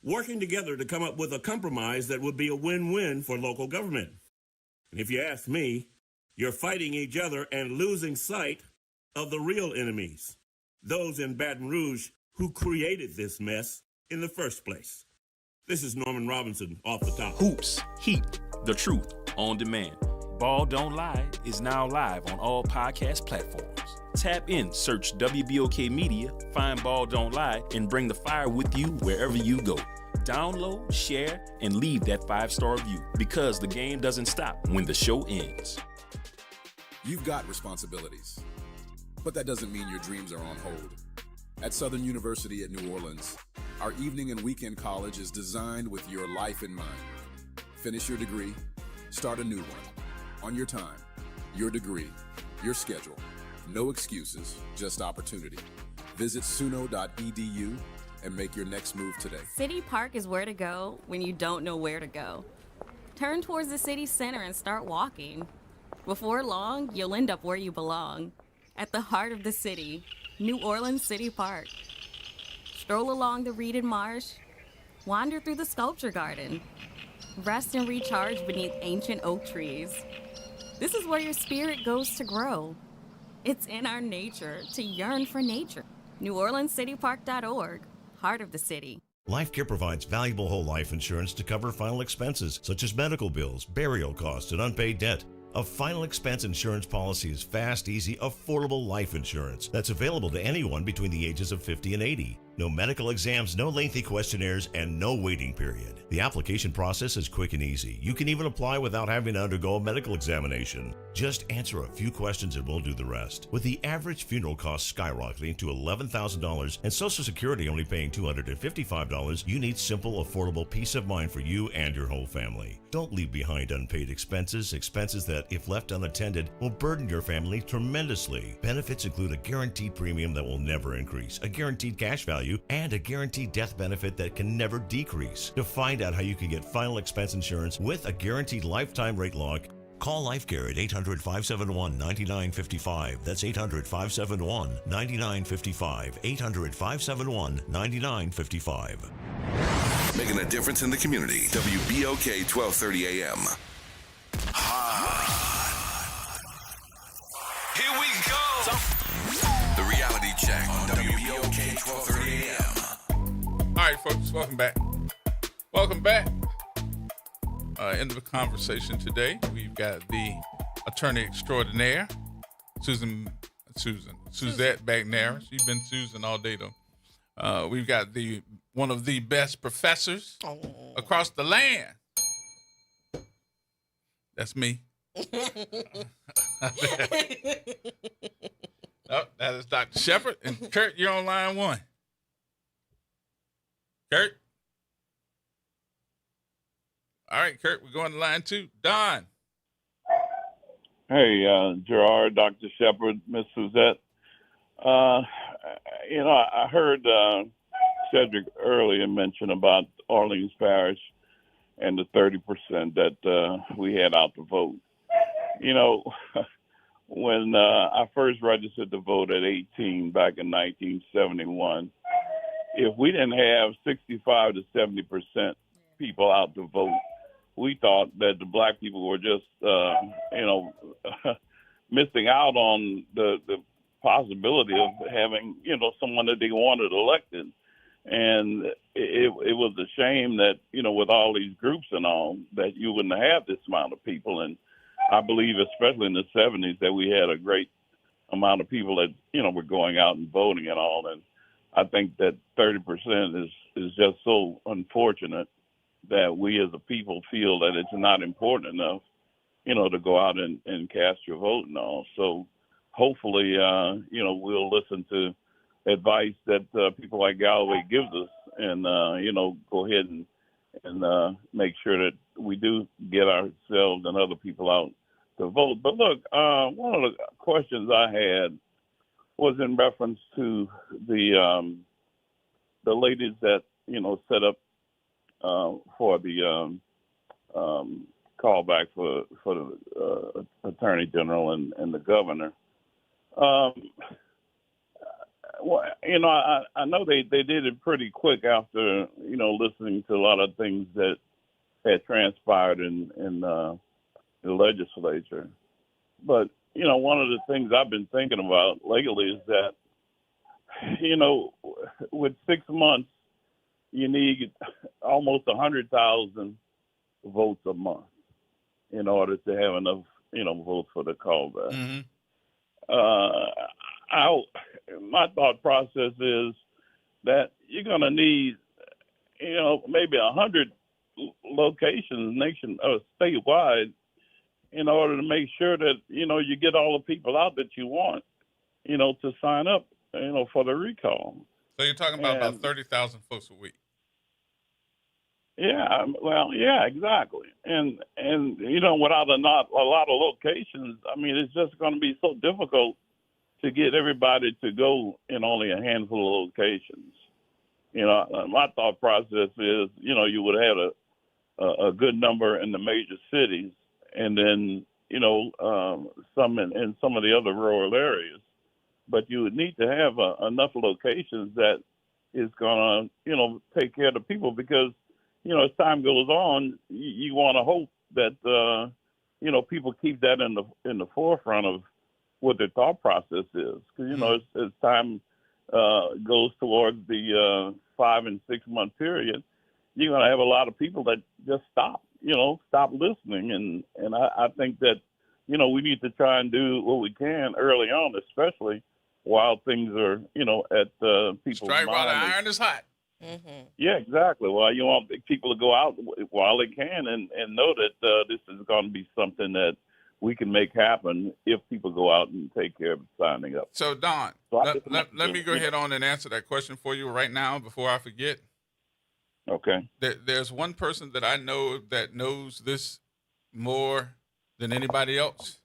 working together to come up with a compromise that would be a win-win for local government. And if you ask me, you're fighting each other and losing sight of the real enemies, those in Baton Rouge who created this mess in the first place. This is Norman Robinson, Off the Top. Hoops, Heat, The Truth, On Demand. Ball Don't Lie is now live on all podcast platforms. Tap in, search WBOK Media, find Ball Don't Lie, and bring the fire with you wherever you go. Download, share, and leave that 5-star review, because the game doesn't stop when the show ends. You've got responsibilities, but that doesn't mean your dreams are on hold. At Southern University at New Orleans, our evening and weekend college is designed with your life in mind. Finish your degree, start a new one. On your time, your degree, your schedule. No excuses, just opportunity. Visit suno.edu and make your next move today. City Park is where to go when you don't know where to go. Turn towards the city center and start walking. Before long, you'll end up where you belong. At the heart of the city, New Orleans City Park. Stroll along the reeded marsh. Wander through the sculpture garden. Rest and recharge beneath ancient oak trees. This is where your spirit goes to grow. It's in our nature to yearn for nature. NewOrleansCityPark.org, heart of the city. LifeCare provides valuable whole life insurance to cover final expenses such as medical bills, burial costs, and unpaid debt. A final expense insurance policy is fast, easy, affordable life insurance that's available to anyone between the ages of 50 and 80. No medical exams, no lengthy questionnaires, and no waiting period. The application process is quick and easy. You can even apply without having to undergo a medical examination. Just answer a few questions and we'll do the rest. With the average funeral cost skyrocketing to $11,000 and Social Security only paying $255, you need simple, affordable peace of mind for you and your whole family. Don't leave behind unpaid expenses that, if left unattended, will burden your family tremendously. Benefits include a guaranteed premium that will never increase, a guaranteed cash value, and a guaranteed death benefit that can never decrease. To find out how you can get final expense insurance with a guaranteed lifetime rate lock, call LifeCare at 800-571-9955. That's 800-571-9955. 800-571-9955. Making a difference in the community. WBOK 1230 AM. Here we go. The Reality Check on WBOK 1230 AM. All right, folks, welcome back. Welcome back. In the conversation today, we've got the attorney extraordinaire, Suzette Bagnara. She's been Susan all day, though. We've got one of the best professors across the land. That's me. Oh, that is Dr. Shepard. And Kurt, you're on line one. Kurt? All right, Kurt, we're going to line two. Don. Hey, Gerard, Dr. Shepard, Miss Suzette. I heard Cedric earlier mention about Orleans Parish and the 30% that we had out to vote. when I first registered to vote at 18 back in 1971, if we didn't have 65 to 70% people out to vote, we thought that the black people were just, missing out on the possibility of having, someone that they wanted elected. And it was a shame that, with all these groups and all, that you wouldn't have this amount of people. And I believe, especially in the 70s, that we had a great amount of people that, were going out and voting and all. And I think that 30% is just so unfortunate that we as a people feel that it's not important enough, to go out and cast your vote and all. So hopefully, we'll listen to advice that people like Galloway gives us and, go ahead and make sure that we do get ourselves and other people out to vote. But look, one of the questions I had was in reference to the ladies that, set up for the callback for the Attorney General and the governor. Well, I know they did it pretty quick after, listening to a lot of things that had transpired in the legislature. But, one of the things I've been thinking about lately is that, with 6 months, you need almost 100,000 votes a month in order to have enough, votes for the callback. Mm-hmm. My thought process is that you're going to need, maybe 100 locations statewide in order to make sure that, you get all the people out that you want, to sign up, for the recall. So you're talking about 30,000 folks a week. Yeah, well, yeah, exactly. And without a lot of locations, I mean, it's just going to be so difficult to get everybody to go in only a handful of locations. My thought process is, you would have a good number in the major cities and then, some in some of the other rural areas. But you would need to have enough locations that is going to, take care of the people because, as time goes on, you want to hope that, people keep that in the forefront of what their thought process is. Because, as time goes towards the 5 and 6 month period, you're going to have a lot of people that just stop listening. And I think that, we need to try and do what we can early on, especially while things are, at people's Strike while the minds. iron is hot. Mm-hmm. Yeah, exactly. Well, you want people to go out while they can and know that this is going to be something that we can make happen if people go out and take care of signing up. So, Don, let me go ahead on and answer that question for you right now before I forget. Okay. There's one person that I know that knows this more than anybody else.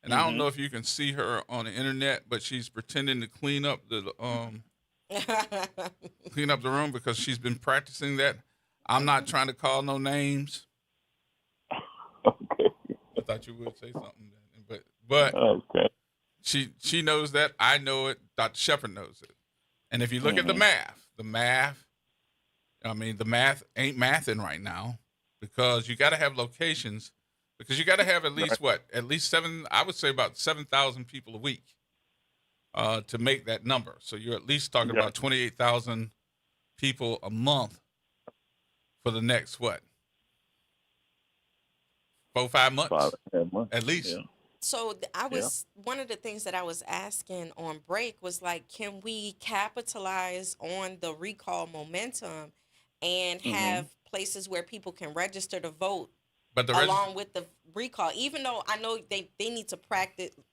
And I don't know if you can see her on the internet, but she's pretending to clean up the room because she's been practicing that. I'm not trying to call no names. Okay. I thought you would say something, but okay. She knows that. I know it. Dr. Shepard knows it. And if you look at the math, the math ain't mathing right now because you got to have locations because you got to have at least seven. I would say about 7,000 people a week to make that number. So you're at least talking about 28,000 people a month for the next 4 or 5 months, 5 months at least. Yeah. So one of the things that I was asking on break was like, can we capitalize on the recall momentum and have places where people can register to vote along with the recall? Even though I know they need to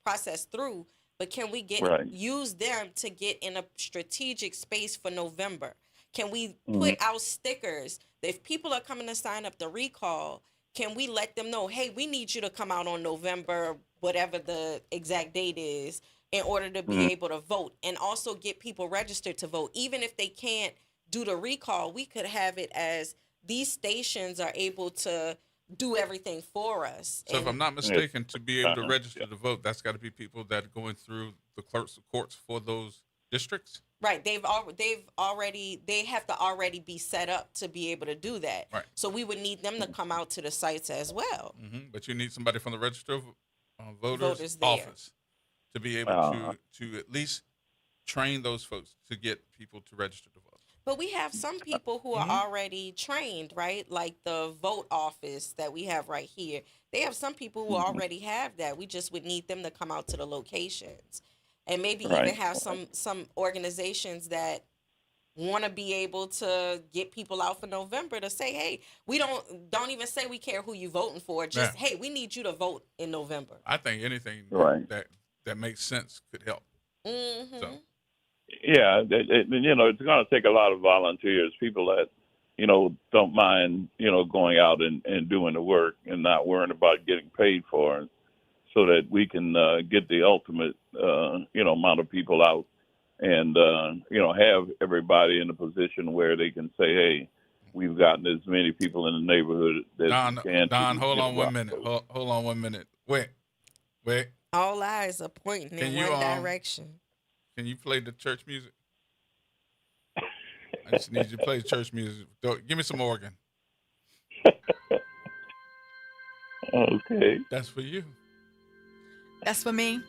process through, but can we use them to get in a strategic space for November? Can we put out stickers that if people are coming to sign up the recall, can we let them know, hey, we need you to come out on November, whatever the exact date is, in order to be able to vote and also get people registered to vote. Even if they can't do the recall, we could have it as these stations are able to do everything for us. So if I'm not mistaken, to be able to register to vote, that's got to be people that are going through the clerks of courts for those districts. Right. They have to already be set up to be able to do that. Right. So we would need them to come out to the sites as well. Mm-hmm. But you need somebody from the Register of Voters there. office to be able to at least train those folks to get people to register to vote. But we have some people who are already trained, right? Like the vote office that we have right here. They have some people who already have that. We just would need them to come out to the locations. And maybe even have some organizations that want to be able to get people out for November to say, hey, we don't even say we care who you voting for. Just, hey, we need you to vote in November. I think anything that makes sense could help. Mm-hmm. So. Yeah, it's going to take a lot of volunteers, people that, don't mind, going out and doing the work and not worrying about getting paid for it, so that we can get the ultimate, amount of people out and, have everybody in a position where they can say, hey, we've gotten as many people in the neighborhood that Don, hold on 1 minute. Hold on 1 minute. Wait. All eyes are pointing in one direction. Can you play the church music? I just need you to play church music. Give me some organ. Okay. That's for you. That's for me.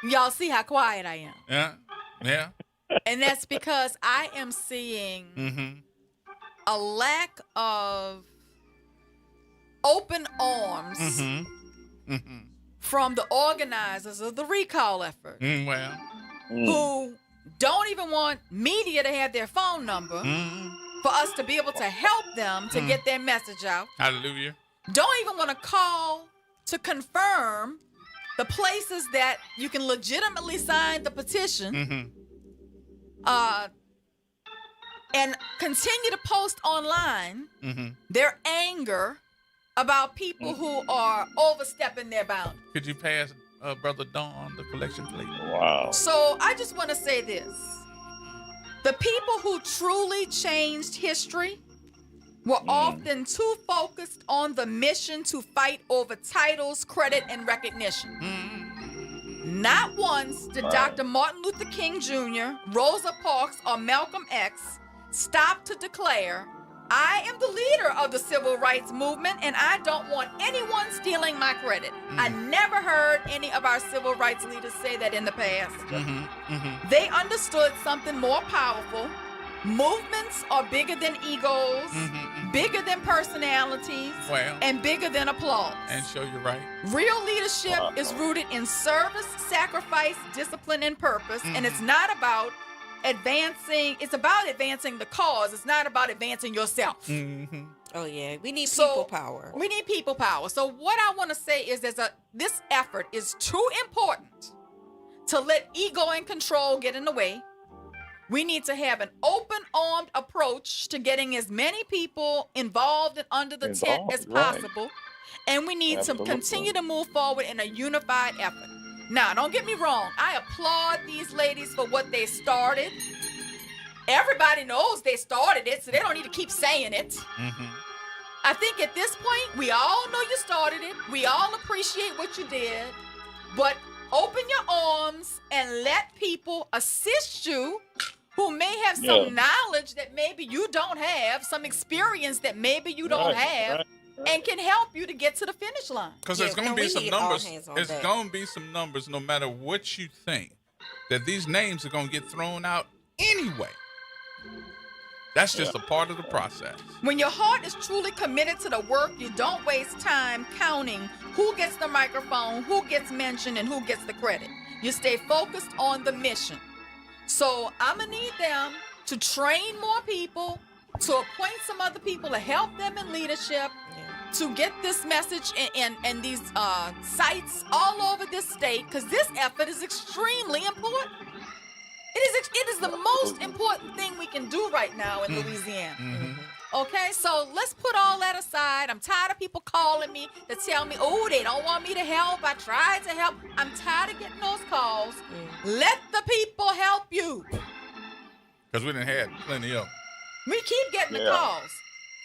Y'all see how quiet I am. Yeah. And that's because I am seeing a lack of open arms from the organizers of the recall effort, who don't even want media to have their phone number for us to be able to help them to get their message out. Hallelujah. Don't even want to call to confirm the places that you can legitimately sign the petition, and continue to post online their anger about people who are overstepping their boundaries. Could you pass Brother Don the collection plate? Wow. So I just want to say this. The people who truly changed history were often too focused on the mission to fight over titles, credit, and recognition. Not once did Dr. Martin Luther King Jr., Rosa Parks, or Malcolm X stop to declare, I am the leader of the civil rights movement, and I don't want anyone stealing my credit. I never heard any of our civil rights leaders say that in the past. They understood something more powerful. Movements are bigger than egos, bigger than personalities, and bigger than applause. And show you right. Real leadership is rooted in service, sacrifice, discipline, and purpose, and it's not about advancing. It's about advancing the cause. It's not about advancing yourself. Oh yeah, we need people power. We need people power. So what I want to say is, this effort is too important to let ego and control get in the way. We need to have an open-armed approach to getting as many people involved and under the tent as possible. And we need to continue to move forward in a unified effort. Now, don't get me wrong. I applaud these ladies for what they started. Everybody knows they started it, so they don't need to keep saying it. I think at this point, we all know you started it. We all appreciate what you did. But open your arms and let people assist you who may have some knowledge that maybe you don't have, some experience that maybe you don't have, and can help you to get to the finish line. Because there's going to be some numbers. There's going to be some numbers, no matter what you think, that these names are going to get thrown out anyway. That's just a part of the process. When your heart is truly committed to the work, you don't waste time counting who gets the microphone, who gets mentioned, and who gets the credit. You stay focused on the mission. So I'm going to need them to train more people, to appoint some other people to help them in leadership, to get this message and these sites all over this state, because this effort is extremely important. It is the most important thing we can do right now in Louisiana. Okay, so let's put all that aside. I'm tired of people calling me to tell me, oh, they don't want me to help. I tried to help. I'm tired of getting those calls. Let the people help you. Because we done had plenty of them. We keep getting the calls.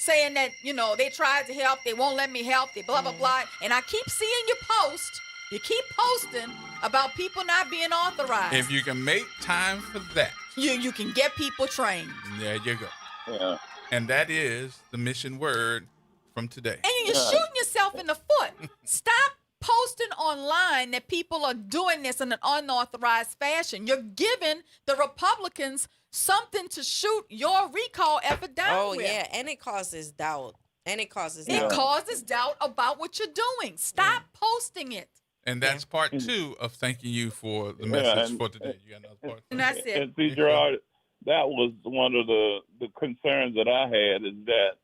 saying that, they tried to help, they won't let me help, they blah, blah, blah. And I keep seeing you post. You keep posting about people not being authorized. If you can make time for that, you can get people trained. There you go. Yeah. And that is the mission word from today. And you're shooting yourself in the foot. Stop posting online that people are doing this in an unauthorized fashion. You're giving the Republicans something to shoot your recall effort down with. Oh, yeah, and it causes doubt. It causes doubt about what you're doing. Stop posting it. And that's part 2 of thanking you for the message for today. You got another part? And that's it. And see, Gerard, that was one of the concerns that I had, is that,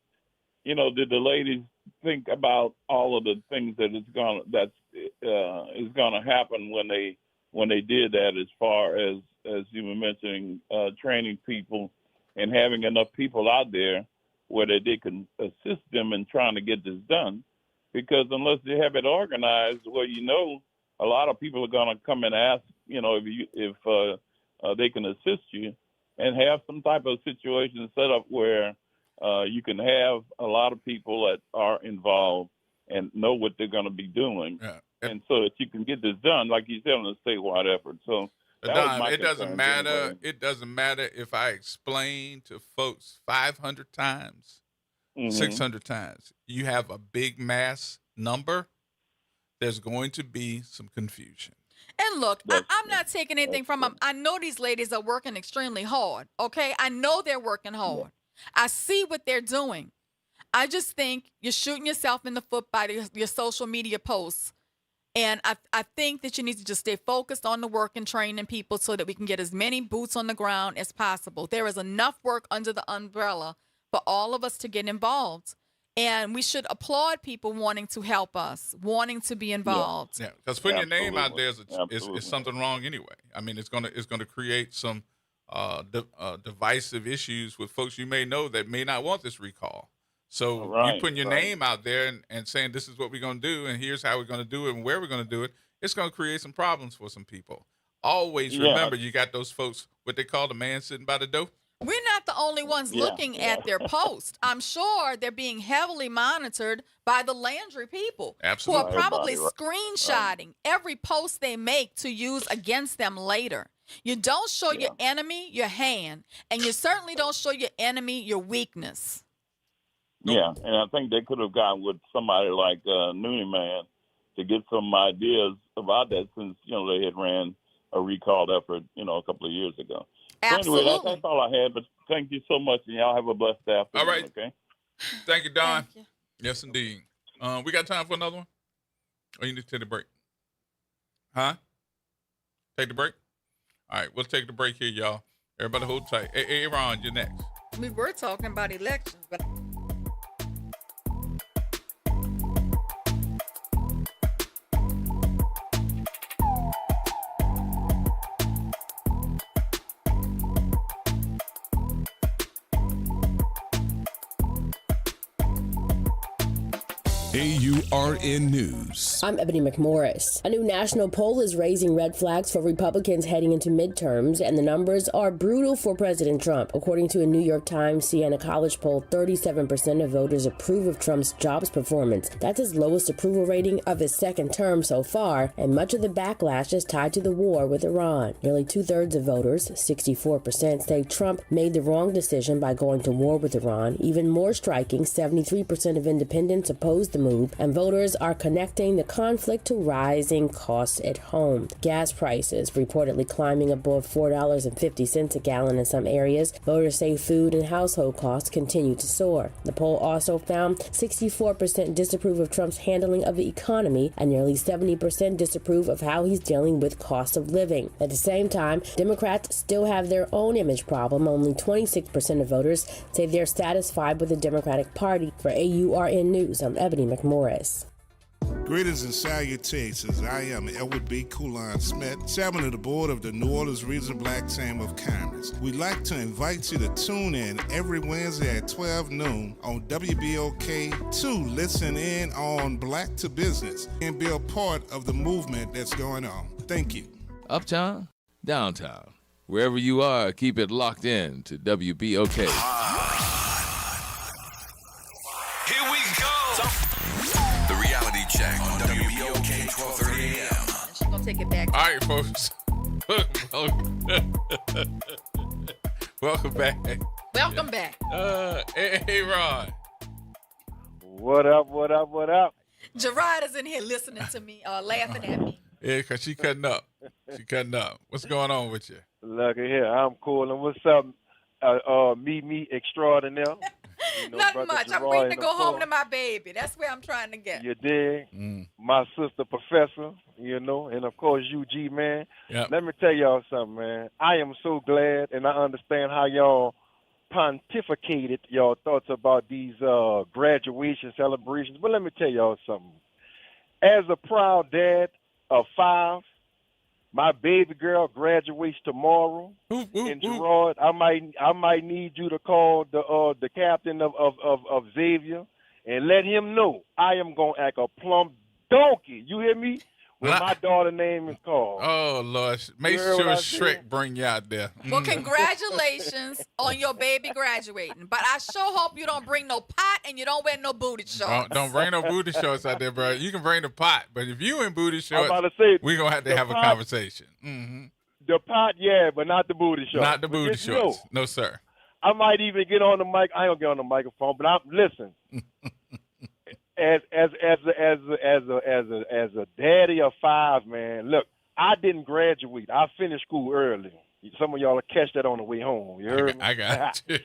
did the ladies think about all of the things that is gonna happen when they did that, as far as you were mentioning, training people and having enough people out there where they can assist them in trying to get this done. Because unless they have it organized, a lot of people are going to come and ask, if they can assist you, and have some type of situation set up where you can have a lot of people that are involved and know what they're going to be doing, and so that you can get this done, like you said, on a statewide effort. So Don, it doesn't matter. It doesn't matter if I explain to folks 500 times. 600 times. You have a big mass number, there's going to be some confusion. And look, I'm not taking anything from them. I know these ladies are working extremely hard, okay? I know they're working hard. I see what they're doing. I just think you're shooting yourself in the foot by your social media posts. And I think that you need to just stay focused on the work and training people so that we can get as many boots on the ground as possible. There is enough work under the umbrella for all of us to get involved. And we should applaud people wanting to help us, wanting to be involved. Yeah, because putting your name out there is something wrong anyway. I mean, it's gonna create some divisive issues with folks you may know that may not want this recall. So you putting your name out there and saying this is what we're going to do and here's how we're going to do it and where we're going to do it, it's going to create some problems for some people. Always remember, you got those folks, what they call the man sitting by the door. We're not the only ones looking at their posts. I'm sure they're being heavily monitored by the Landry people. Absolutely. Who are probably screenshotting every post they make to use against them later. You don't show your enemy your hand, and you certainly don't show your enemy your weakness. Yeah, and I think they could have gone with somebody like Noonie Man to get some ideas about that, since they had ran a recall effort a couple of years ago. Absolutely. So anyway, that's all I had. But thank you so much, and y'all have a blessed afternoon. All right. Okay. Thank you, Don. Thank you. Yes, indeed. We got time for another one, or you need to take a break? Huh? Take the break. All right, we'll take the break here, y'all. Everybody hold tight. Hey, Ron, you're next. We were talking about elections, but. AURN News. I'm Ebony McMorris. A new national poll is raising red flags for Republicans heading into midterms, and the numbers are brutal for President Trump. According to a New York Times Siena College poll, 37% of voters approve of Trump's jobs performance. That's his lowest approval rating of his second term so far, and much of the backlash is tied to the war with Iran. Nearly two-thirds of voters, 64%, say Trump made the wrong decision by going to war with Iran. Even more striking, 73% of independents oppose the move, and voters are connecting the conflict to rising costs at home. Gas prices reportedly climbing above $4.50 a gallon in some areas. Voters say food and household costs continue to soar. The poll also found 64% disapprove of Trump's handling of the economy, and nearly 70% disapprove of how he's dealing with cost of living. At the same time, Democrats still have their own image problem. Only 26% of voters say they're satisfied with the Democratic Party. For AURN News, I'm Ebony McMorris. Greetings and salutations. I am Edward B. Coulon Smith, chairman of the board of the New Orleans Regional Black Chamber of Commerce. We'd like to invite you to tune in every Wednesday at 12 noon on WBOK to listen in on Black to Business and be a part of the movement that's going on. Thank you. Uptown, downtown, wherever you are, keep it locked in to WBOK. take it back. All right, folks. Welcome back. Welcome back. Hey, Ron. What up, what up, what up? Gerard is in here listening to me, laughing at me. Yeah, because she cutting up. What's going on with you? Look at here. I'm cool. And what's up, me extraordinaire? You know, Nothing much. Gerard I'm waiting to and go the home floor. to my baby. That's where I'm trying to get. You dig? My sister, Professor, you know, and of course, UG, man. Yep. Let me tell y'all something, man. I am so glad, and I understand how y'all pontificated your thoughts about these graduation celebrations. But let me tell y'all something. As a proud dad of 5, my baby girl graduates tomorrow. And Gerard, I might need you to call the captain of Xavier and let him know I am gonna act a plump donkey. You hear me? When my daughter's name is called. Oh, Lord. Make sure Shrek bring you out there. Well, congratulations on your baby graduating. But I sure hope you don't bring no pot and you don't wear no booty shorts. Don't bring no booty shorts out there, bro. You can bring the pot, but if you in booty shorts, I'm about to say, we're going to have a conversation. Mm-hmm. The pot, yeah, but not the booty shorts. Not the booty shorts. No, sir. I might even get on the mic. I don't get on the microphone, but listen. As a daddy of 5, man, look, I didn't graduate. I finished school early. Some of y'all will catch that on the way home. You heard me? I got you.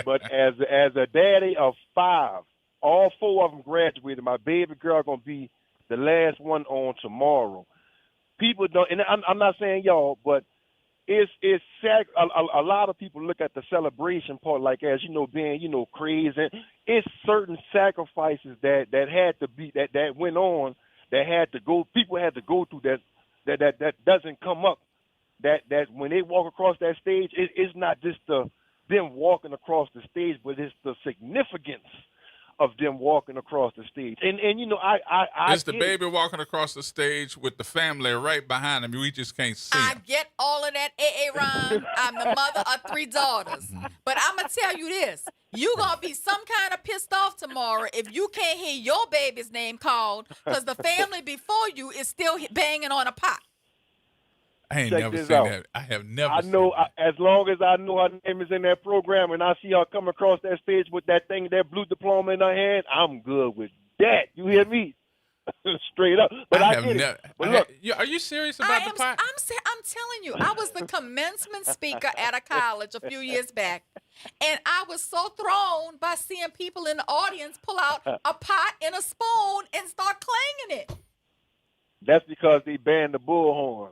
But as a daddy of 5, all 4 of them graduated. My baby girl gonna be the last one on tomorrow. People don't, and I'm not saying y'all, but it's a lot of people look at the celebration part like as being crazy. It's certain sacrifices that had to be that went on that had to go. People had to go through that doesn't come up. That when they walk across that stage, it's not just them walking across the stage, but it's the significance of them walking across the stage. And I it's the baby walking across the stage with the family right behind him. We just can't see I him. get all of that, Ron. I'm the mother of 3 daughters. But I'm going to tell you this. You going to be some kind of pissed off tomorrow if you can't hear your baby's name called because the family before you is still banging on a pot. I ain't Check never this seen out. that. I have never I seen know that. as long as I know her name is in that program and I see her come across that stage with that blue diploma in her hand, I'm good with that. You hear me? Straight up. But I have get never. it. But look, Are you serious about the pot? I'm telling you, I was the commencement speaker at a college a few years back, and I was so thrown by seeing people in the audience pull out a pot and a spoon and start clanging it. that's because they banned the bullhorn.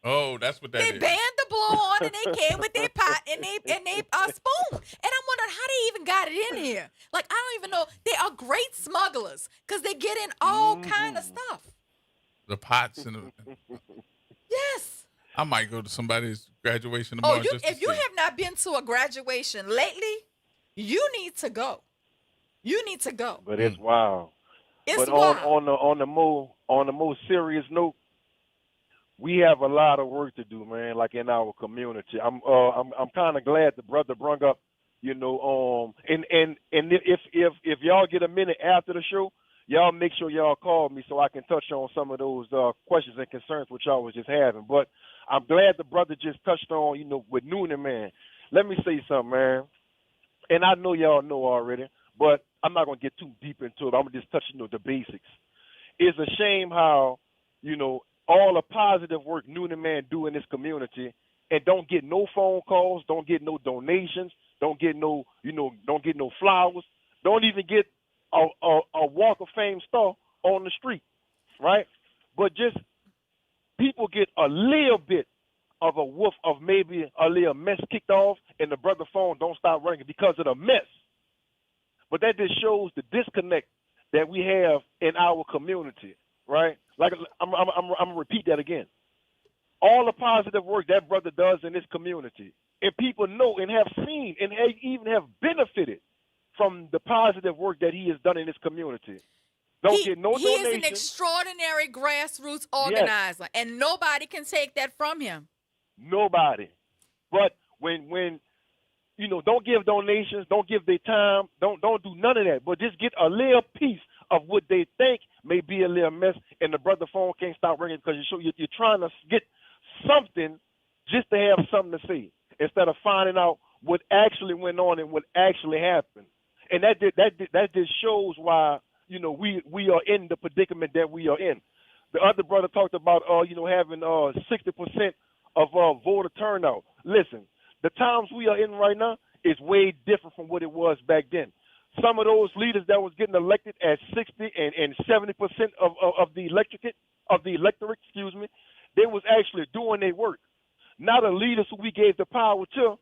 Oh, that's what that They is. banned the blowhorn and they came with their pot and they spoon. And I'm wondering how they even got it in here. Like, I don't even know. They are great smugglers because they get in all kind of stuff. The pots and the. Yes. I might go to somebody's graduation tomorrow. If you have not been to a graduation lately, you need to go. You need to go. But it's wild. It's but wild. on the more serious note, we have a lot of work to do, man. Like in our community, I'm kind of glad the brother brought up, and if y'all get a minute after the show, y'all make sure y'all call me so I can touch on some of those questions and concerns which y'all was just having. But I'm glad the brother just touched on, with Noonan, man. Let me say something, man. And I know y'all know already, but I'm not gonna get too deep into it. I'm gonna just touch, the basics. It's a shame how, all the positive work Noonan man do in this community and don't get no phone calls, don't get no donations, don't get no flowers, don't even get a Walk of Fame star on the street, right? But just people get a little bit of a woof of maybe a little mess kicked off and the brother phone don't stop ringing because of the mess. But that just shows the disconnect that we have in our community, right? Like I'm gonna repeat that again. All the positive work that brother does in this community, and people know and have seen and even have benefited from the positive work that he has done in this community. Don't get no He donation. is an extraordinary grassroots organizer, and nobody can take that from him. Nobody. But when don't give donations, don't give their time, don't do none of that, but just get a little piece of what they think may be a little mess, and the brother phone can't stop ringing because you're trying to get something just to have something to say instead of finding out what actually went on and what actually happened. And that just shows why, you know, we are in the predicament that we are in. The other brother talked about, having 60% of voter turnout. Listen, the times we are in right now is way different from what it was back then. Some of those leaders that was getting elected at 60 and 70% of the electorate, they was actually doing their work. Now the leaders who we gave the power to,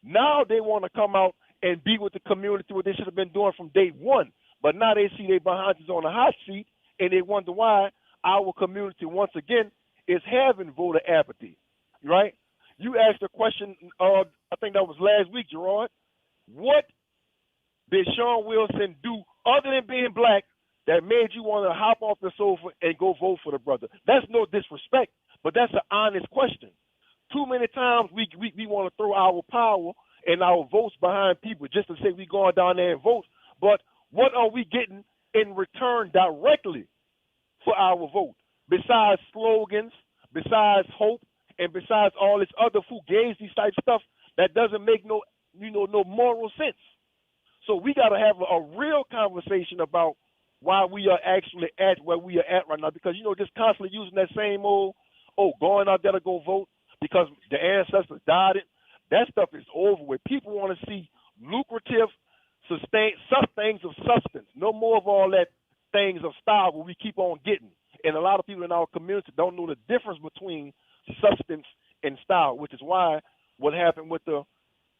now they want to come out and be with the community what they should have been doing from day one. But now they see their behinds on the hot seat, and they wonder why our community, once again, is having voter apathy, right? You asked a question, I think that was last week, Gerard. What did Sean Wilson do other than being black that made you want to hop off the sofa and go vote for the brother? That's no disrespect, but that's an honest question. Too many times we want to throw our power and our votes behind people just to say we going down there and vote. But what are we getting in return directly for our vote? Besides slogans, besides hope, and besides all this other fugazi type stuff that doesn't make no moral sense. So we got to have a real conversation about why we are actually at where we are at right now. Because, just constantly using that same old, going out there to go vote because the ancestors died it, that stuff is over with. People want to see lucrative, things of substance. No more of all that things of style where we keep on getting. And a lot of people in our community don't know the difference between substance and style, which is why what happened with the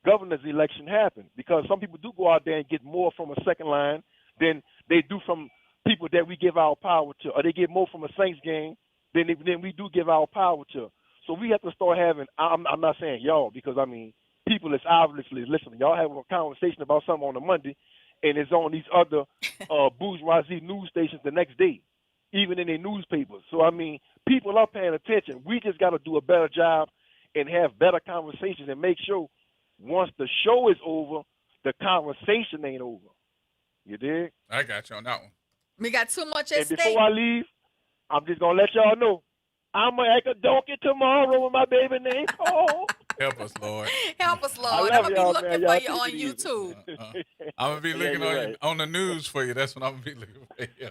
governor's election happened. Because some people do go out there and get more from a second line than they do from people that we give our power to, or they get more from a Saints game than we do give our power to. So we have to start having, I'm not saying y'all, because, people is obviously listening. Y'all have a conversation about something on a Monday, and it's on these other bourgeoisie news stations the next day, even in their newspapers. So, people are paying attention. We just got to do a better job and have better conversations and make sure once the show is over, the conversation ain't over. You dig? I got you on that one. We got too much at stake. Before I leave, I'm just going to let y'all know, I'm going to act a donkey tomorrow with my baby named Paul. Help us, Lord. Help us, Lord. I'm going to be looking for you on YouTube. I'm going to be looking on the news for you. That's what I'm going to be looking for you.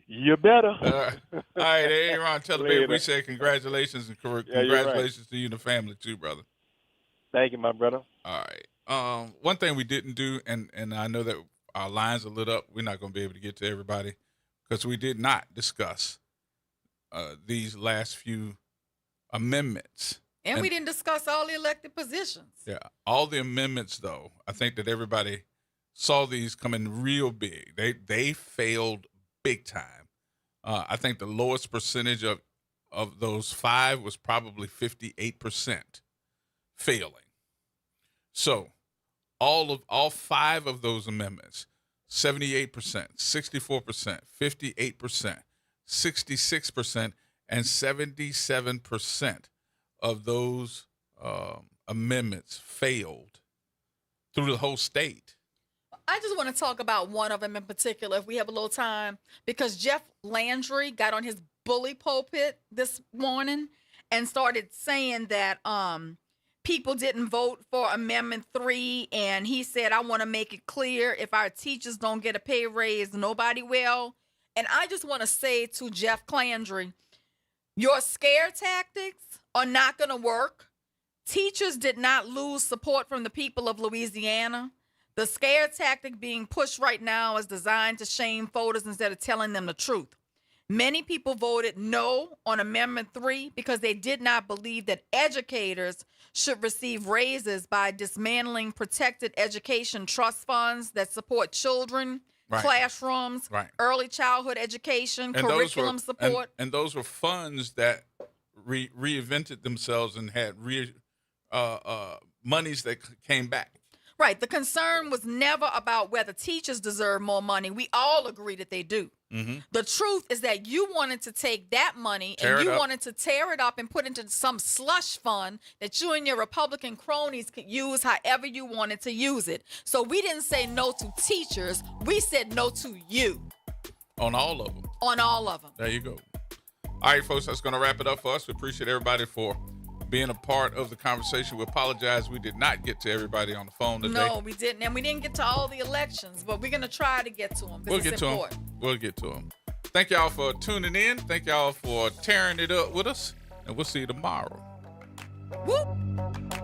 You better. All right, hey, Ron, tell the baby we say congratulations and congratulations to you and the family too, brother. Thank you, my brother. All right. One thing we didn't do, and I know that our lines are lit up. We're not going to be able to get to everybody because we did not discuss these last few amendments. And we didn't discuss all the elected positions. Yeah, all the amendments, though, I think that everybody saw these coming real big. They failed big time. I think the lowest percentage of those 5 was probably 58% failing. So all 5 of those amendments, 78%, 64%, 58%, 66%, and 77% of those amendments failed through the whole state. I just want to talk about one of them in particular, if we have a little time, because Jeff Landry got on his bully pulpit this morning and started saying that people didn't vote for Amendment 3, and he said, I want to make it clear, if our teachers don't get a pay raise, nobody will. And I just want to say to Jeff Landry, your scare tactics are not going to work. Teachers did not lose support from the people of Louisiana. The scare tactic being pushed right now is designed to shame voters instead of telling them the truth. Many people voted no on Amendment 3 because they did not believe that educators should receive raises by dismantling protected education trust funds that support children, classrooms, early childhood education, and curriculum support. And those were funds that reinvented themselves and had monies that came back. Right. The concern was never about whether teachers deserve more money. We all agree that they do. Mm-hmm. The truth is that you wanted to take that money and you wanted to tear it up and put into some slush fund that you and your Republican cronies could use however you wanted to use it. So we didn't say no to teachers. We said no to you. On all of them. on all of them. There you go. All right, folks, that's going to wrap it up for us. We appreciate everybody for being a part of the conversation. We apologize we did not get to everybody on the phone today. No, we didn't. And we didn't get to all the elections, but we're going to try to get to them. We'll get to them. We'll get to them. Thank y'all for tuning in. Thank y'all for tearing it up with us. And we'll see you tomorrow. Whoop.